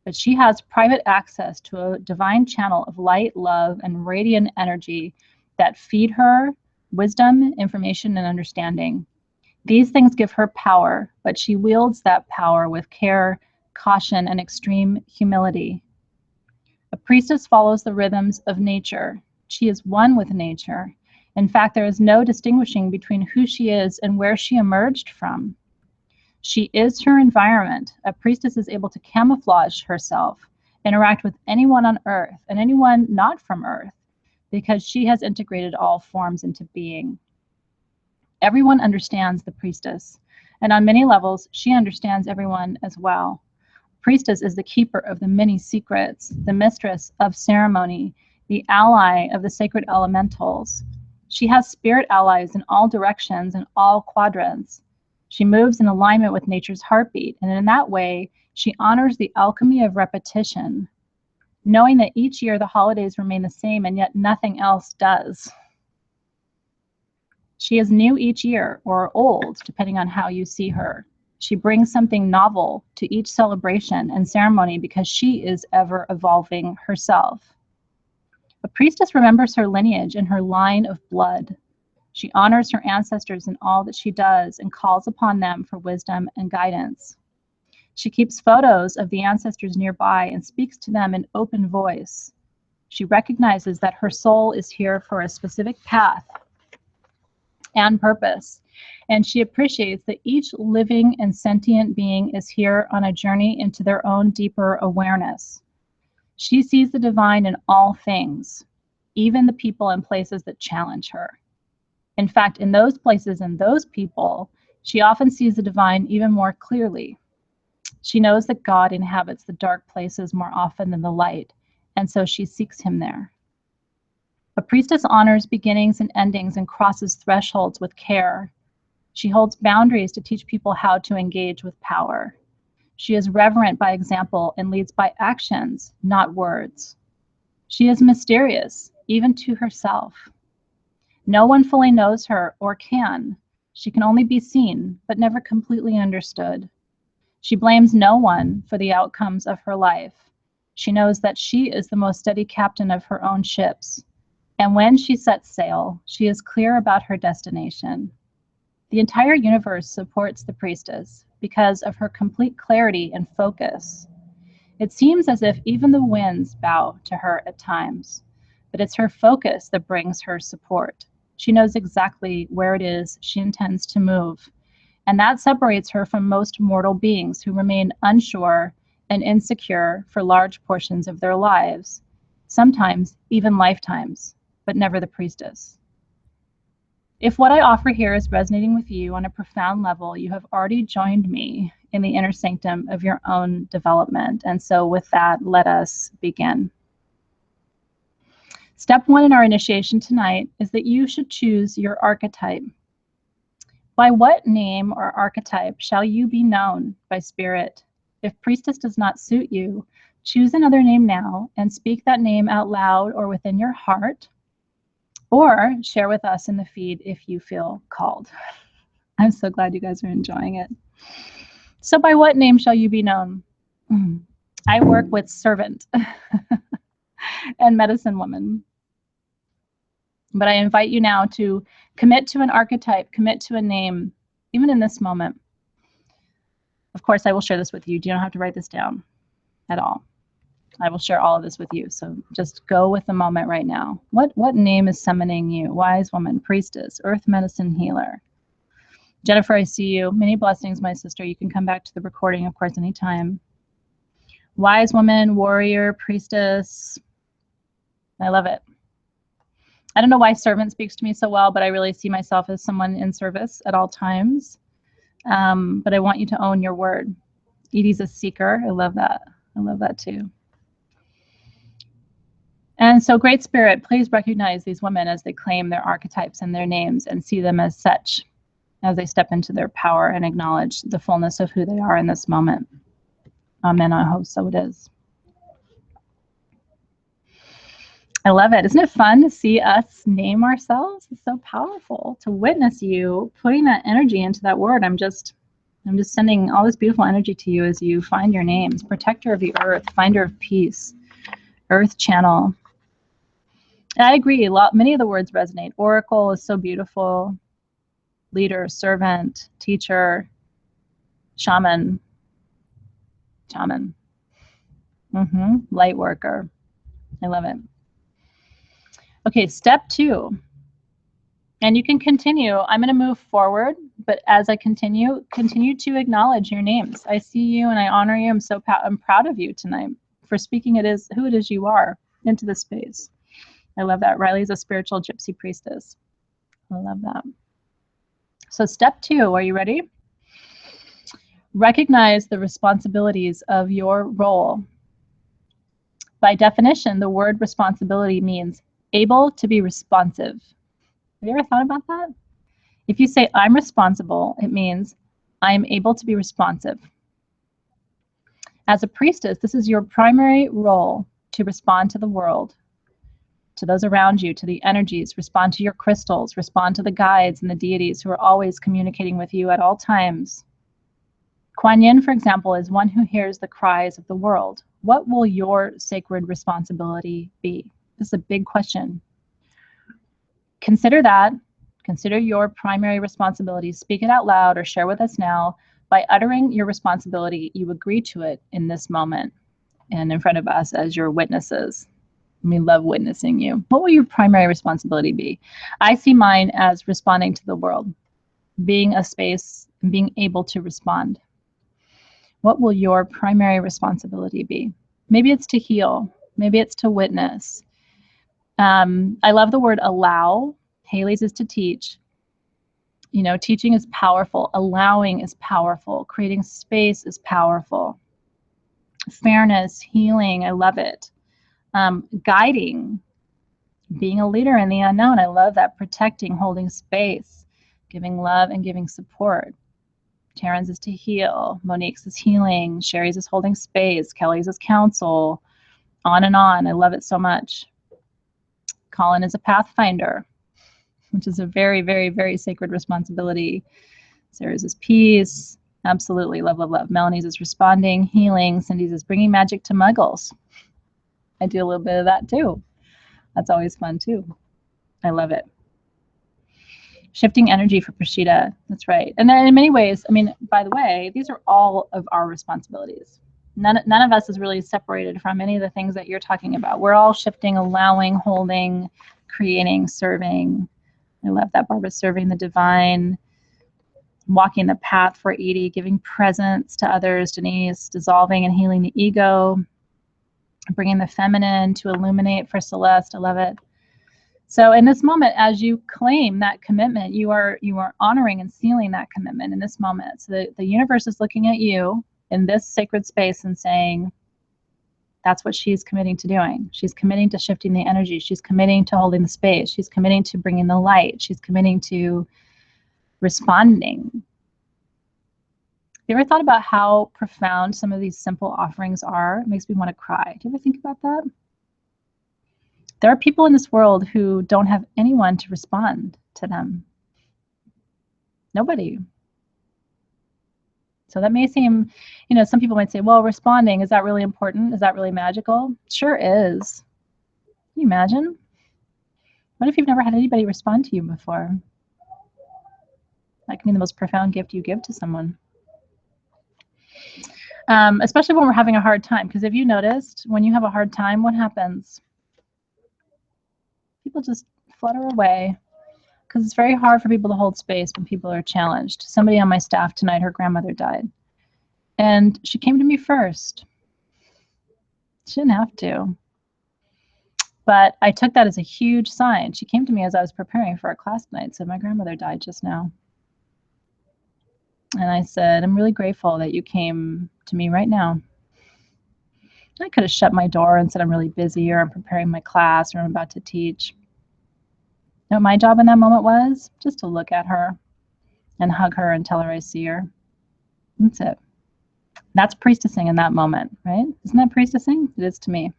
But she has private access to a divine channel of light, love, and radiant energy that feed her wisdom, information, and understanding. These things give her power, but she wields that power with care, caution, and extreme humility. A priestess follows the rhythms of nature. She is one with nature. In fact, there is no distinguishing between who she is and where she emerged from. She is her environment. A priestess is able to camouflage herself, interact with anyone on earth and anyone not from earth, because she has integrated all forms into being. Everyone understands the priestess, and on many levels, she understands everyone as well. Priestess is the keeper of the many secrets, the mistress of ceremony, the ally of the sacred elementals. She has spirit allies in all directions and all quadrants. She moves in alignment with nature's heartbeat, and in that way, she honors the alchemy of repetition, knowing that each year the holidays remain the same and yet nothing else does. She is new each year, or old, depending on how you see her. She brings something novel to each celebration and ceremony because she is ever evolving herself. A priestess remembers her lineage and her line of blood. She honors her ancestors in all that she does and calls upon them for wisdom and guidance. She keeps photos of the ancestors nearby and speaks to them in open voice. She recognizes that her soul is here for a specific path and purpose, and she appreciates that each living and sentient being is here on a journey into their own deeper awareness. She sees the divine in all things, even the people and places that challenge her. In fact, in those places and those people, she often sees the divine even more clearly. She knows that God inhabits the dark places more often than the light, and so she seeks him there. A priestess honors beginnings and endings and crosses thresholds with care. She holds boundaries to teach people how to engage with power. She is reverent by example and leads by actions, not words. She is mysterious, even to herself. No one fully knows her or can. She can only be seen, but never completely understood. She blames no one for the outcomes of her life. She knows that she is the most steady captain of her own ships. And when she sets sail, she is clear about her destination. The entire universe supports the priestess because of her complete clarity and focus. It seems as if even the winds bow to her at times, but it's her focus that brings her support. She knows exactly where it is she intends to move, and that separates her from most mortal beings who remain unsure and insecure for large portions of their lives, sometimes even lifetimes, but never the priestess. If what I offer here is resonating with you on a profound level, you have already joined me in the inner sanctum of your own development. And so with that, let us begin. Step one in our initiation tonight is that you should choose your archetype. By what name or archetype shall you be known by spirit? If priestess does not suit you, choose another name now and speak that name out loud or within your heart, or share with us in the feed if you feel called. I'm so glad you guys are enjoying it. So by what name shall you be known? I work with servant and medicine woman. But I invite you now to commit to an archetype, commit to a name, even in this moment. Of course, I will share this with you. You don't have to write this down at all. I will share all of this with you. So just go with the moment right now. What name is summoning you? Wise woman, priestess, earth medicine healer. Jennifer, I see you. Many blessings, my sister. You can come back to the recording, of course, anytime. Wise woman, warrior, priestess. I love it. I don't know why servant speaks to me so well, but I really see myself as someone in service at all times. But I want you to own your word. Edie's a seeker. I love that. I love that too. And so, Great Spirit, please recognize these women as they claim their archetypes and their names and see them as such as they step into their power and acknowledge the fullness of who they are in this moment. Amen. I hope so it is. I love it. Isn't it fun to see us name ourselves? It's so powerful to witness you putting that energy into that word. I'm just sending all this beautiful energy to you as you find your names. Protector of the earth, finder of peace, earth channel. And I agree. Many of the words resonate. Oracle is so beautiful. Leader, servant, teacher, shaman. Light worker. I love it. Okay, step 2. And you can continue. I'm going to move forward, but as I continue to acknowledge your names. I see you and I honor you. I'm proud of you tonight for speaking who it is you are into this space. I love that. Riley's a spiritual gypsy priestess. I love that. So step 2, are you ready? Recognize the responsibilities of your role. By definition, the word responsibility means able to be responsive. Have you ever thought about that? If you say, I'm responsible, it means I'm able to be responsive. As a priestess, this is your primary role, to respond to the world. to those around you, to the energies. Respond to your crystals. Respond to the guides and the deities who are always communicating with you at all times. Kuan Yin, for example, is one who hears the cries of the world. What will your sacred responsibility be? This is a big question. Consider that. Consider your primary responsibility. Speak it out loud or share with us now. By uttering your responsibility, you agree to it in this moment and in front of us as your witnesses. We love witnessing you. What will your primary responsibility be? I see mine as responding to the world, being a space and being able to respond. What will your primary responsibility be? Maybe it's to heal. Maybe it's to witness. I love the word allow. Haley's is to teach. You know, teaching is powerful. Allowing is powerful. Creating space is powerful. Fairness, healing, I love it. Guiding, being a leader in the unknown. I love that. Protecting, holding space, giving love and giving support. Taryn's is to heal. Monique's is healing. Sherry's is holding space. Kelly's is counsel. On and on. I love it so much. Colin is a pathfinder, which is a very, very, very sacred responsibility. Sarah's is peace. Absolutely. Love, love, love. Melanie's is responding, healing. Cindy's is bringing magic to muggles. I do a little bit of that too. That's always fun too. I love it. Shifting energy for Prashita. That's right. And then in many ways, I mean, by the way, these are all of our responsibilities. None of us is really separated from any of the things that you're talking about. We're all shifting, allowing, holding, creating, serving. I love that, Barbara. Serving the divine, walking the path for Edie, giving presence to others, Denise, dissolving and healing the ego, bringing the feminine to illuminate for Celeste. I love it. So in this moment, as you claim that commitment, you are honoring and sealing that commitment in this moment. So the universe is looking at you in this sacred space and saying, that's what she's committing to doing. She's committing to shifting the energy. She's committing to holding the space. She's committing to bringing the light. She's committing to responding. You ever thought about how profound some of these simple offerings are? It makes me want to cry. Do you ever think about that? There are people in this world who don't have anyone to respond to them. Nobody. So that may seem, you know, some people might say, well, responding, is that really important? Is that really magical? Sure is. Can you imagine? What if you've never had anybody respond to you before? That can be the most profound gift you give to someone. Especially when we're having a hard time. Because if you noticed, when you have a hard time, what happens? People just flutter away. Because it's very hard for people to hold space when people are challenged. Somebody on my staff tonight, her grandmother died. And she came to me first. She didn't have to. But I took that as a huge sign. She came to me as I was preparing for our class tonight, said, my grandmother died just now. And I said, I'm really grateful that you came to me right now. I could have shut my door and said, I'm really busy, or I'm preparing my class, or I'm about to teach. You know what my job in that moment was? Just to look at her and hug her and tell her I see her. That's it. That's priestessing in that moment, right? Isn't that priestessing? It is to me.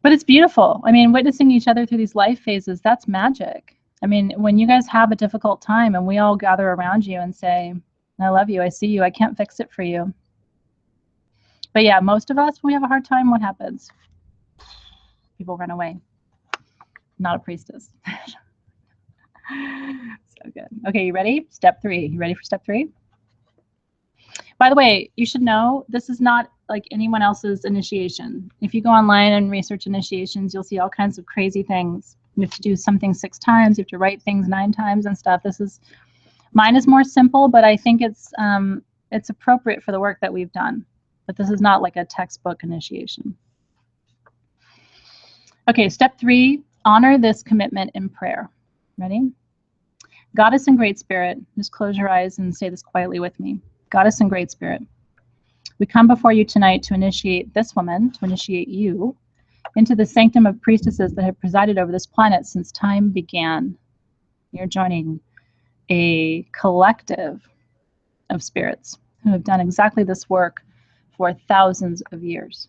But it's beautiful. I mean, witnessing each other through these life phases, that's magic. I mean, when you guys have a difficult time and we all gather around you and say, I love you, I see you, I can't fix it for you. But yeah, most of us, when we have a hard time, what happens? People run away. Not a priestess. So good. Okay, you ready? Step 3. You ready for step 3? By the way, you should know this is not like anyone else's initiation. If you go online and research initiations, you'll see all kinds of crazy things. You have to do something 6 times. You have to write things 9 times and stuff. Mine is more simple, but I think it's appropriate for the work that we've done. But this is not like a textbook initiation. Okay, step 3, honor this commitment in prayer. Ready? Goddess and Great Spirit, just close your eyes and say this quietly with me. Goddess and Great Spirit, we come before you tonight to initiate this woman, to initiate you, into the sanctum of priestesses that have presided over this planet since time began. You're joining a collective of spirits who have done exactly this work for thousands of years.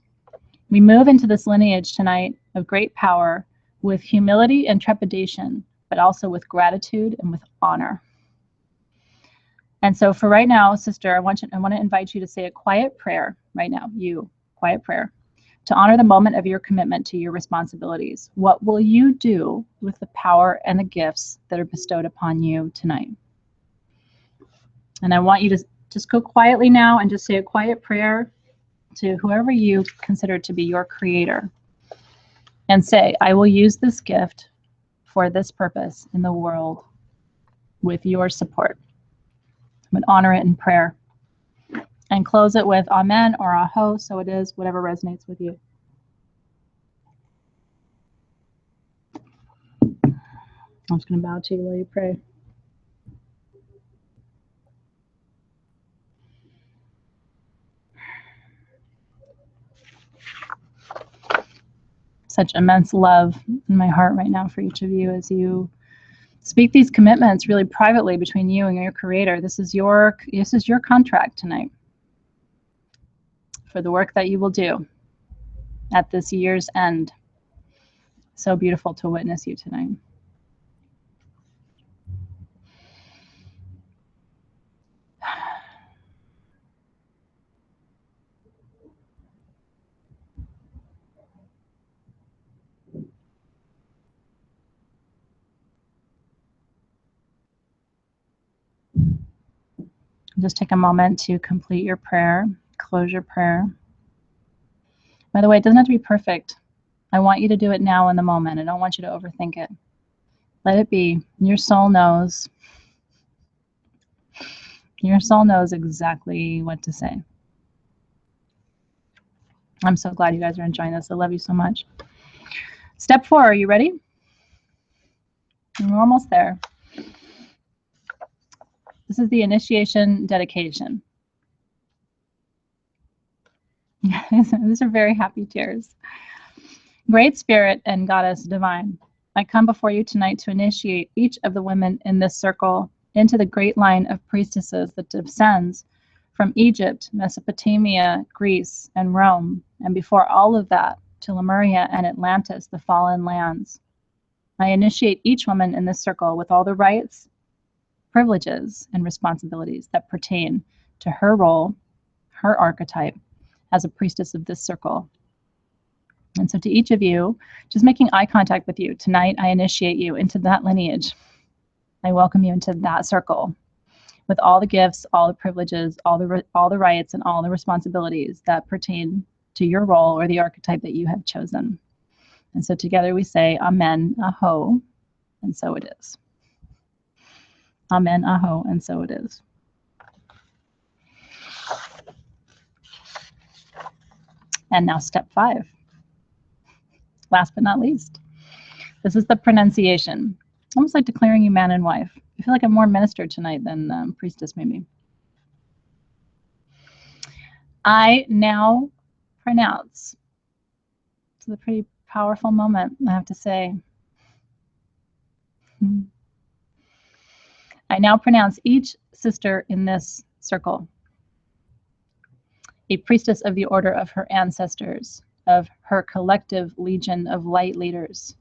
We move into this lineage tonight of great power with humility and trepidation, but also with gratitude and with honor. And so for right now, sister, I want to invite you to say a quiet prayer right now, quiet prayer, to honor the moment of your commitment to your responsibilities. What will you do with the power and the gifts that are bestowed upon you tonight? And I want you to just go quietly now and just say a quiet prayer to whoever you consider to be your creator. And say, I will use this gift for this purpose in the world with your support. But honor it in prayer. And close it with Amen or Aho, so it is, whatever resonates with you. I'm just going to bow to you while you pray. Such immense love in my heart right now for each of you as you speak these commitments really privately between you and your creator. This is your contract tonight for the work that you will do at this year's end. So beautiful to witness you tonight. Just take a moment to complete your prayer, close your prayer. By the way, it doesn't have to be perfect. I want you to do it now in the moment. I don't want you to overthink it. Let it be. Your soul knows. Your soul knows exactly what to say. I'm so glad you guys are enjoying this. I love you so much. Step 4, are you ready? We're almost there. This is the initiation dedication. These are very happy tears. Great Spirit and Goddess Divine, I come before you tonight to initiate each of the women in this circle into the great line of priestesses that descends from Egypt, Mesopotamia, Greece, and Rome, and before all of that, to Lemuria and Atlantis, the fallen lands. I initiate each woman in this circle with all the rights, privileges, and responsibilities that pertain to her role, her archetype, as a priestess of this circle. And so to each of you, just making eye contact with you, tonight I initiate you into that lineage. I welcome you into that circle with all the gifts, all the privileges, all the rights, and all the responsibilities that pertain to your role or the archetype that you have chosen. And so together we say, Amen, Aho, and so it is. Amen, Aho, and so it is. And now step 5. Last but not least, this is the pronunciation. Almost like declaring you man and wife. I feel like I'm more minister tonight than priestess, maybe. I now pronounce. It's a pretty powerful moment, I have to say. I now pronounce each sister in this circle a priestess of the order of her ancestors, of her collective legion of light leaders.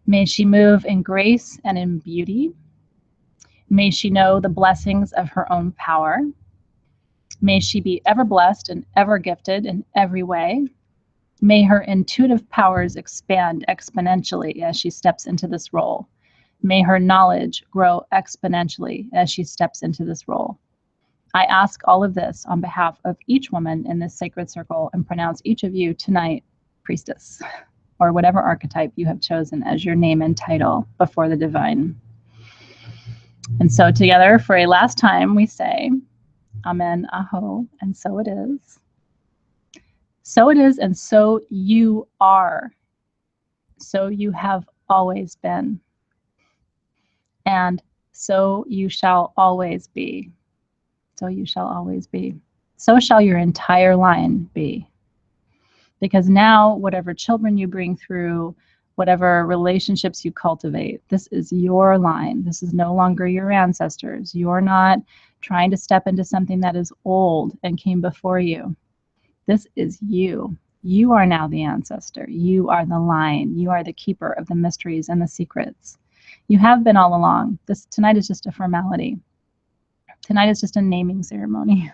May she move in grace and in beauty. May she know the blessings of her own power. May she be ever blessed and ever gifted in every way. May her intuitive powers expand exponentially as she steps into this role. May her knowledge grow exponentially as she steps into this role. I ask all of this on behalf of each woman in this sacred circle and pronounce each of you tonight priestess, or whatever archetype you have chosen as your name and title before the divine. And so together for a last time we say, Amen, Aho, and so it is. So it is, and so you are. So you have always been. And so you shall always be. So you shall always be. So shall your entire line be. Because now, whatever children you bring through, whatever relationships you cultivate, this is your line. This is no longer your ancestors. You're not trying to step into something that is old and came before you. This is you. You are now the ancestor. You are the line. You are the keeper of the mysteries and the secrets. You have been all along. Tonight is just a formality. Tonight is just a naming ceremony.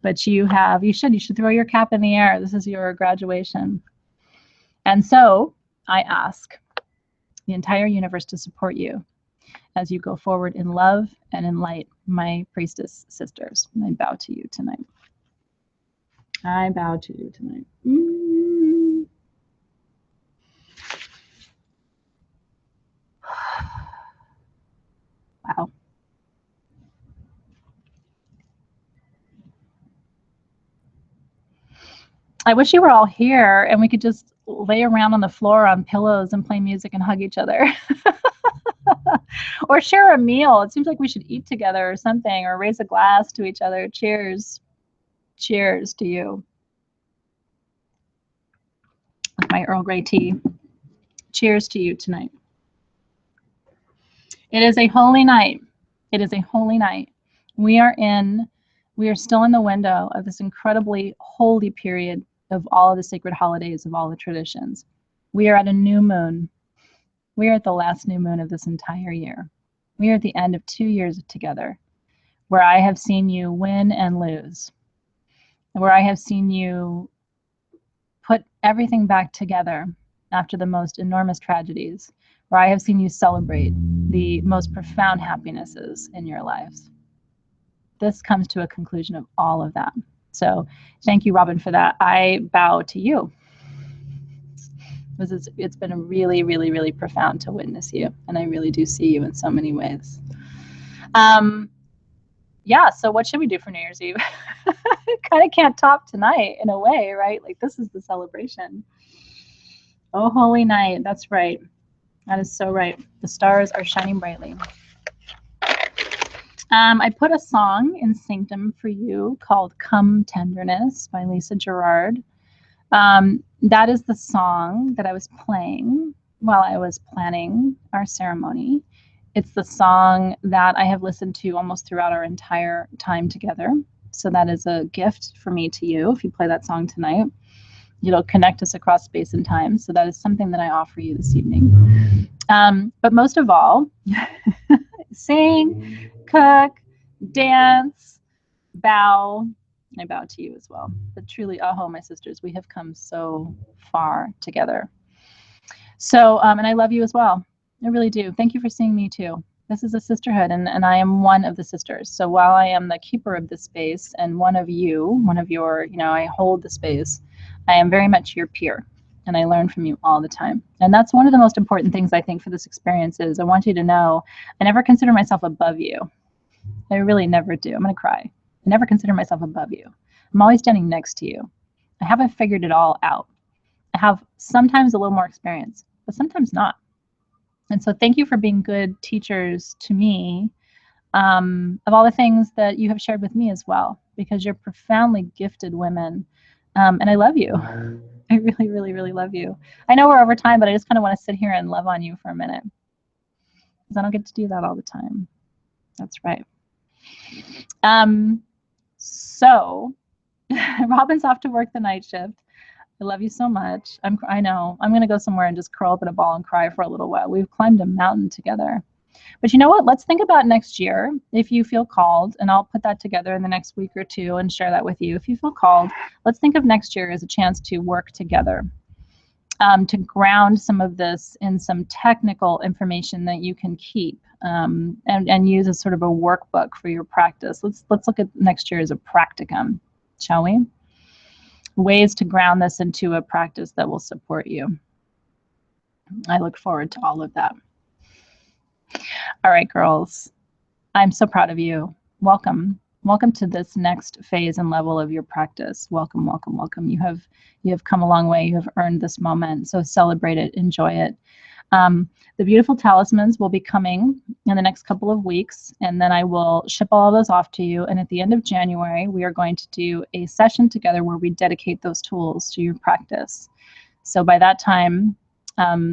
But you should throw your cap in the air. This is your graduation. And so I ask the entire universe to support you as you go forward in love and in light, my priestess sisters. And I bow to you tonight. I bow to you tonight. Wow. I wish you were all here and we could just lay around on the floor on pillows and play music and hug each other. Or share a meal. It seems like we should eat together or something, or raise a glass to each other. Cheers. Cheers to you. With my Earl Grey tea. Cheers to you tonight. It is a holy night. It is a holy night. We are still in the window of this incredibly holy period of all of the sacred holidays, of all the traditions. We are at a new moon. We are at the last new moon of this entire year. We are at the end of 2 years together, where I have seen you win and lose, where I have seen you put everything back together after the most enormous tragedies, where I have seen you celebrate the most profound happinesses in your lives. This comes to a conclusion of all of that. So thank you, Robin, for that. I bow to you. It's been really, really, really profound to witness you, and I really do see you in so many ways. Yeah, so what should we do for New Year's Eve? Kind of can't top tonight in a way, right? Like, this is the celebration. Oh, holy night. That's right. That is so right. The stars are shining brightly. I put a song in Sanctum for you called Come Tenderness by Lisa Gerard. That is the song that I was playing while I was planning our ceremony. It's the song that I have listened to almost throughout our entire time together. So that is a gift for me to you. If you play that song tonight, it'll connect us across space and time. So that is something that I offer you this evening. But most of all, sing, cook, dance, bow. I bow to you as well. But truly, aho, my sisters, we have come so far together. So, and I love you as well. I really do. Thank you for seeing me too. This is a sisterhood, and I am one of the sisters. So while I am the keeper of this space and one of your, I hold the space, I am very much your peer, and I learn from you all the time. And that's one of the most important things I think for this experience is I want you to know I never consider myself above you. I really never do. I'm going to cry. I never consider myself above you. I'm always standing next to you. I haven't figured it all out. I have sometimes a little more experience, but sometimes not. And so thank you for being good teachers to me of all the things that you have shared with me as well, because you're profoundly gifted women. And I love you. I really, really, really love you. I know we're over time, but I just kind of want to sit here and love on you for a minute, because I don't get to do that all the time. That's right. So Robin's off to work the night shift. I love you so much. I know. I'm going to go somewhere and just curl up in a ball and cry for a little while. We've climbed a mountain together. But you know what? Let's think about next year if you feel called, and I'll put that together in the next week or two and share that with you. If you feel called, let's think of next year as a chance to work together, to ground some of this in some technical information that you can keep and use as sort of a workbook for your practice. Let's look at next year as a practicum, shall we? Ways to ground this into a practice that will support you. I look forward to all of that. All right, girls, I'm so proud of you. Welcome. Welcome to this next phase and level of your practice. Welcome, welcome, welcome. You have come a long way. You have earned this moment. So celebrate it, enjoy it. The beautiful talismans will be coming in the next couple of weeks, and then I will ship all of those off to you. And at the end of January, we are going to do a session together where we dedicate those tools to your practice. So by that time,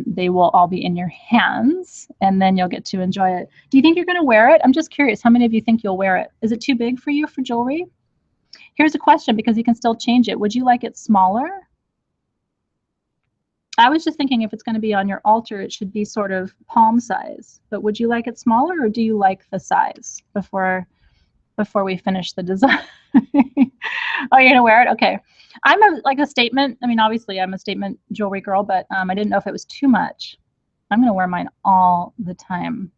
they will all be in your hands, and then you'll get to enjoy it. Do you think you're going to wear it? I'm just curious. How many of you think you'll wear it? Is it too big for you for jewelry? Here's a question, because you can still change it. Would you like it smaller? I was just thinking if it's going to be on your altar, it should be sort of palm size. But would you like it smaller, or do you like the size before we finish the design? Oh, you're gonna wear it? Okay. I'm like a statement. I mean, obviously I'm a statement jewelry girl, but I didn't know if it was too much. I'm gonna wear mine all the time.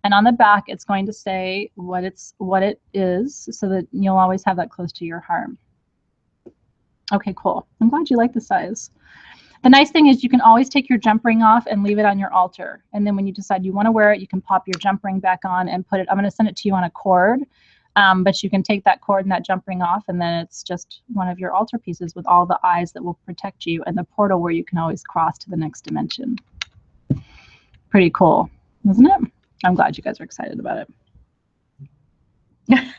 And on the back, it's going to say what it is, so that you'll always have that close to your heart. Okay, cool. I'm glad you like the size. The nice thing is you can always take your jump ring off and leave it on your altar. And then when you decide you want to wear it, you can pop your jump ring back on and put it. I'm going to send it to you on a cord, but you can take that cord and that jump ring off, and then it's just one of your altar pieces with all the eyes that will protect you, and the portal where you can always cross to the next dimension. Pretty cool, isn't it? I'm glad you guys are excited about it.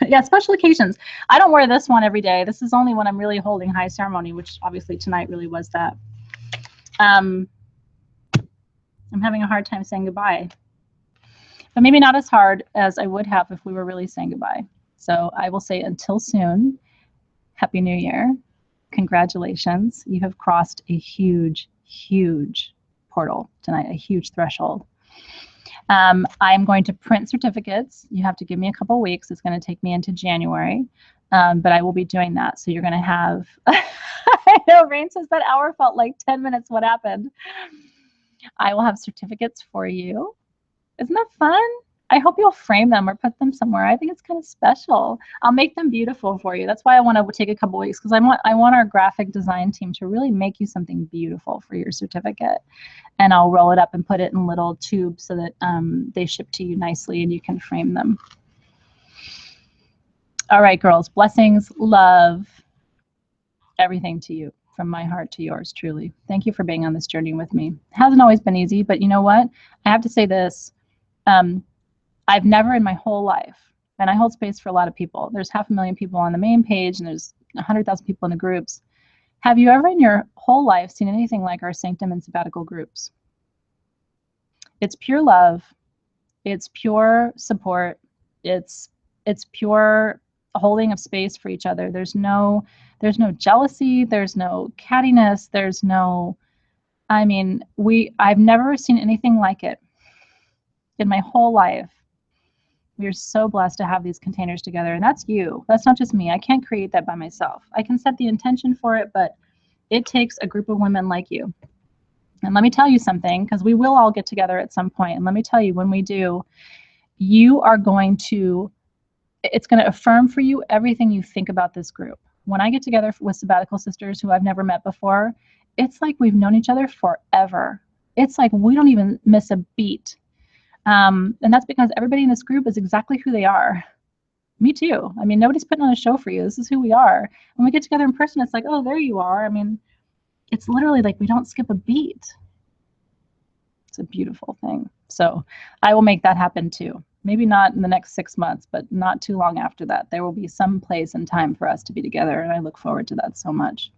Yeah, special occasions. I don't wear this one every day. This is only when I'm really holding high ceremony, which obviously tonight really was that. I'm having a hard time saying goodbye, but maybe not as hard as I would have if we were really saying goodbye. So I will say until soon, Happy New Year. Congratulations. You have crossed a huge, huge portal tonight, a huge threshold. I'm going to print certificates. You have to give me a couple weeks. It's going to take me into January, but I will be doing that. So you're going to have, I know Rain says that hour felt like 10 minutes. What happened? I will have certificates for you. Isn't that fun? I hope you'll frame them or put them somewhere. I think it's kind of special. I'll make them beautiful for you. That's why I want to take a couple weeks, because I want our graphic design team to really make you something beautiful for your certificate. And I'll roll it up and put it in little tubes so that they ship to you nicely and you can frame them. All right, girls. Blessings, love, everything to you. From my heart to yours, truly. Thank you for being on this journey with me. It hasn't always been easy, but you know what? I have to say this. I've never in my whole life, and I hold space for a lot of people. There's 500,000 people on the main page, and there's 100,000 people in the groups. Have you ever in your whole life seen anything like our Sanctum and sabbatical groups? It's pure love. It's pure support. It's pure holding of space for each other. There's no jealousy. There's no cattiness. There's no, I mean, I've never seen anything like it in my whole life. We are so blessed to have these containers together, and that's you. That's not just me. I can't create that by myself. I can set the intention for it, but it takes a group of women like you. And let me tell you something, because we will all get together at some point. And let me tell you, when we do, you are going to, it's going to affirm for you everything you think about this group. When I get together with sabbatical sisters who I've never met before, it's like we've known each other forever. It's like we don't even miss a beat. And that's because everybody in this group is exactly who they are. Me too. I mean, nobody's putting on a show for you. This is who we are. When we get together in person, it's like, oh, there you are. I mean, it's literally like we don't skip a beat. It's a beautiful thing. So I will make that happen too. Maybe not in the next 6 months, but not too long after that. There will be some place and time for us to be together, and I look forward to that so much.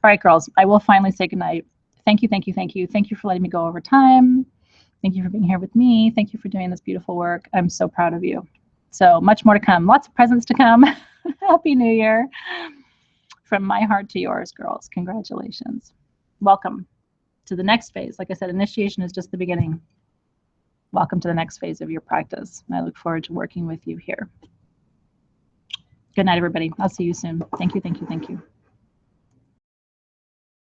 All right, girls, I will finally say goodnight. Thank you, thank you, thank you. Thank you for letting me go over time. Thank you for being here with me. Thank you for doing this beautiful work. I'm so proud of you. So much more to come. Lots of presents to come. Happy New Year. From my heart to yours, girls. Congratulations. Welcome to the next phase. Like I said, initiation is just the beginning. Welcome to the next phase of your practice. I look forward to working with you here. Good night, everybody. I'll see you soon. Thank you, thank you, thank you.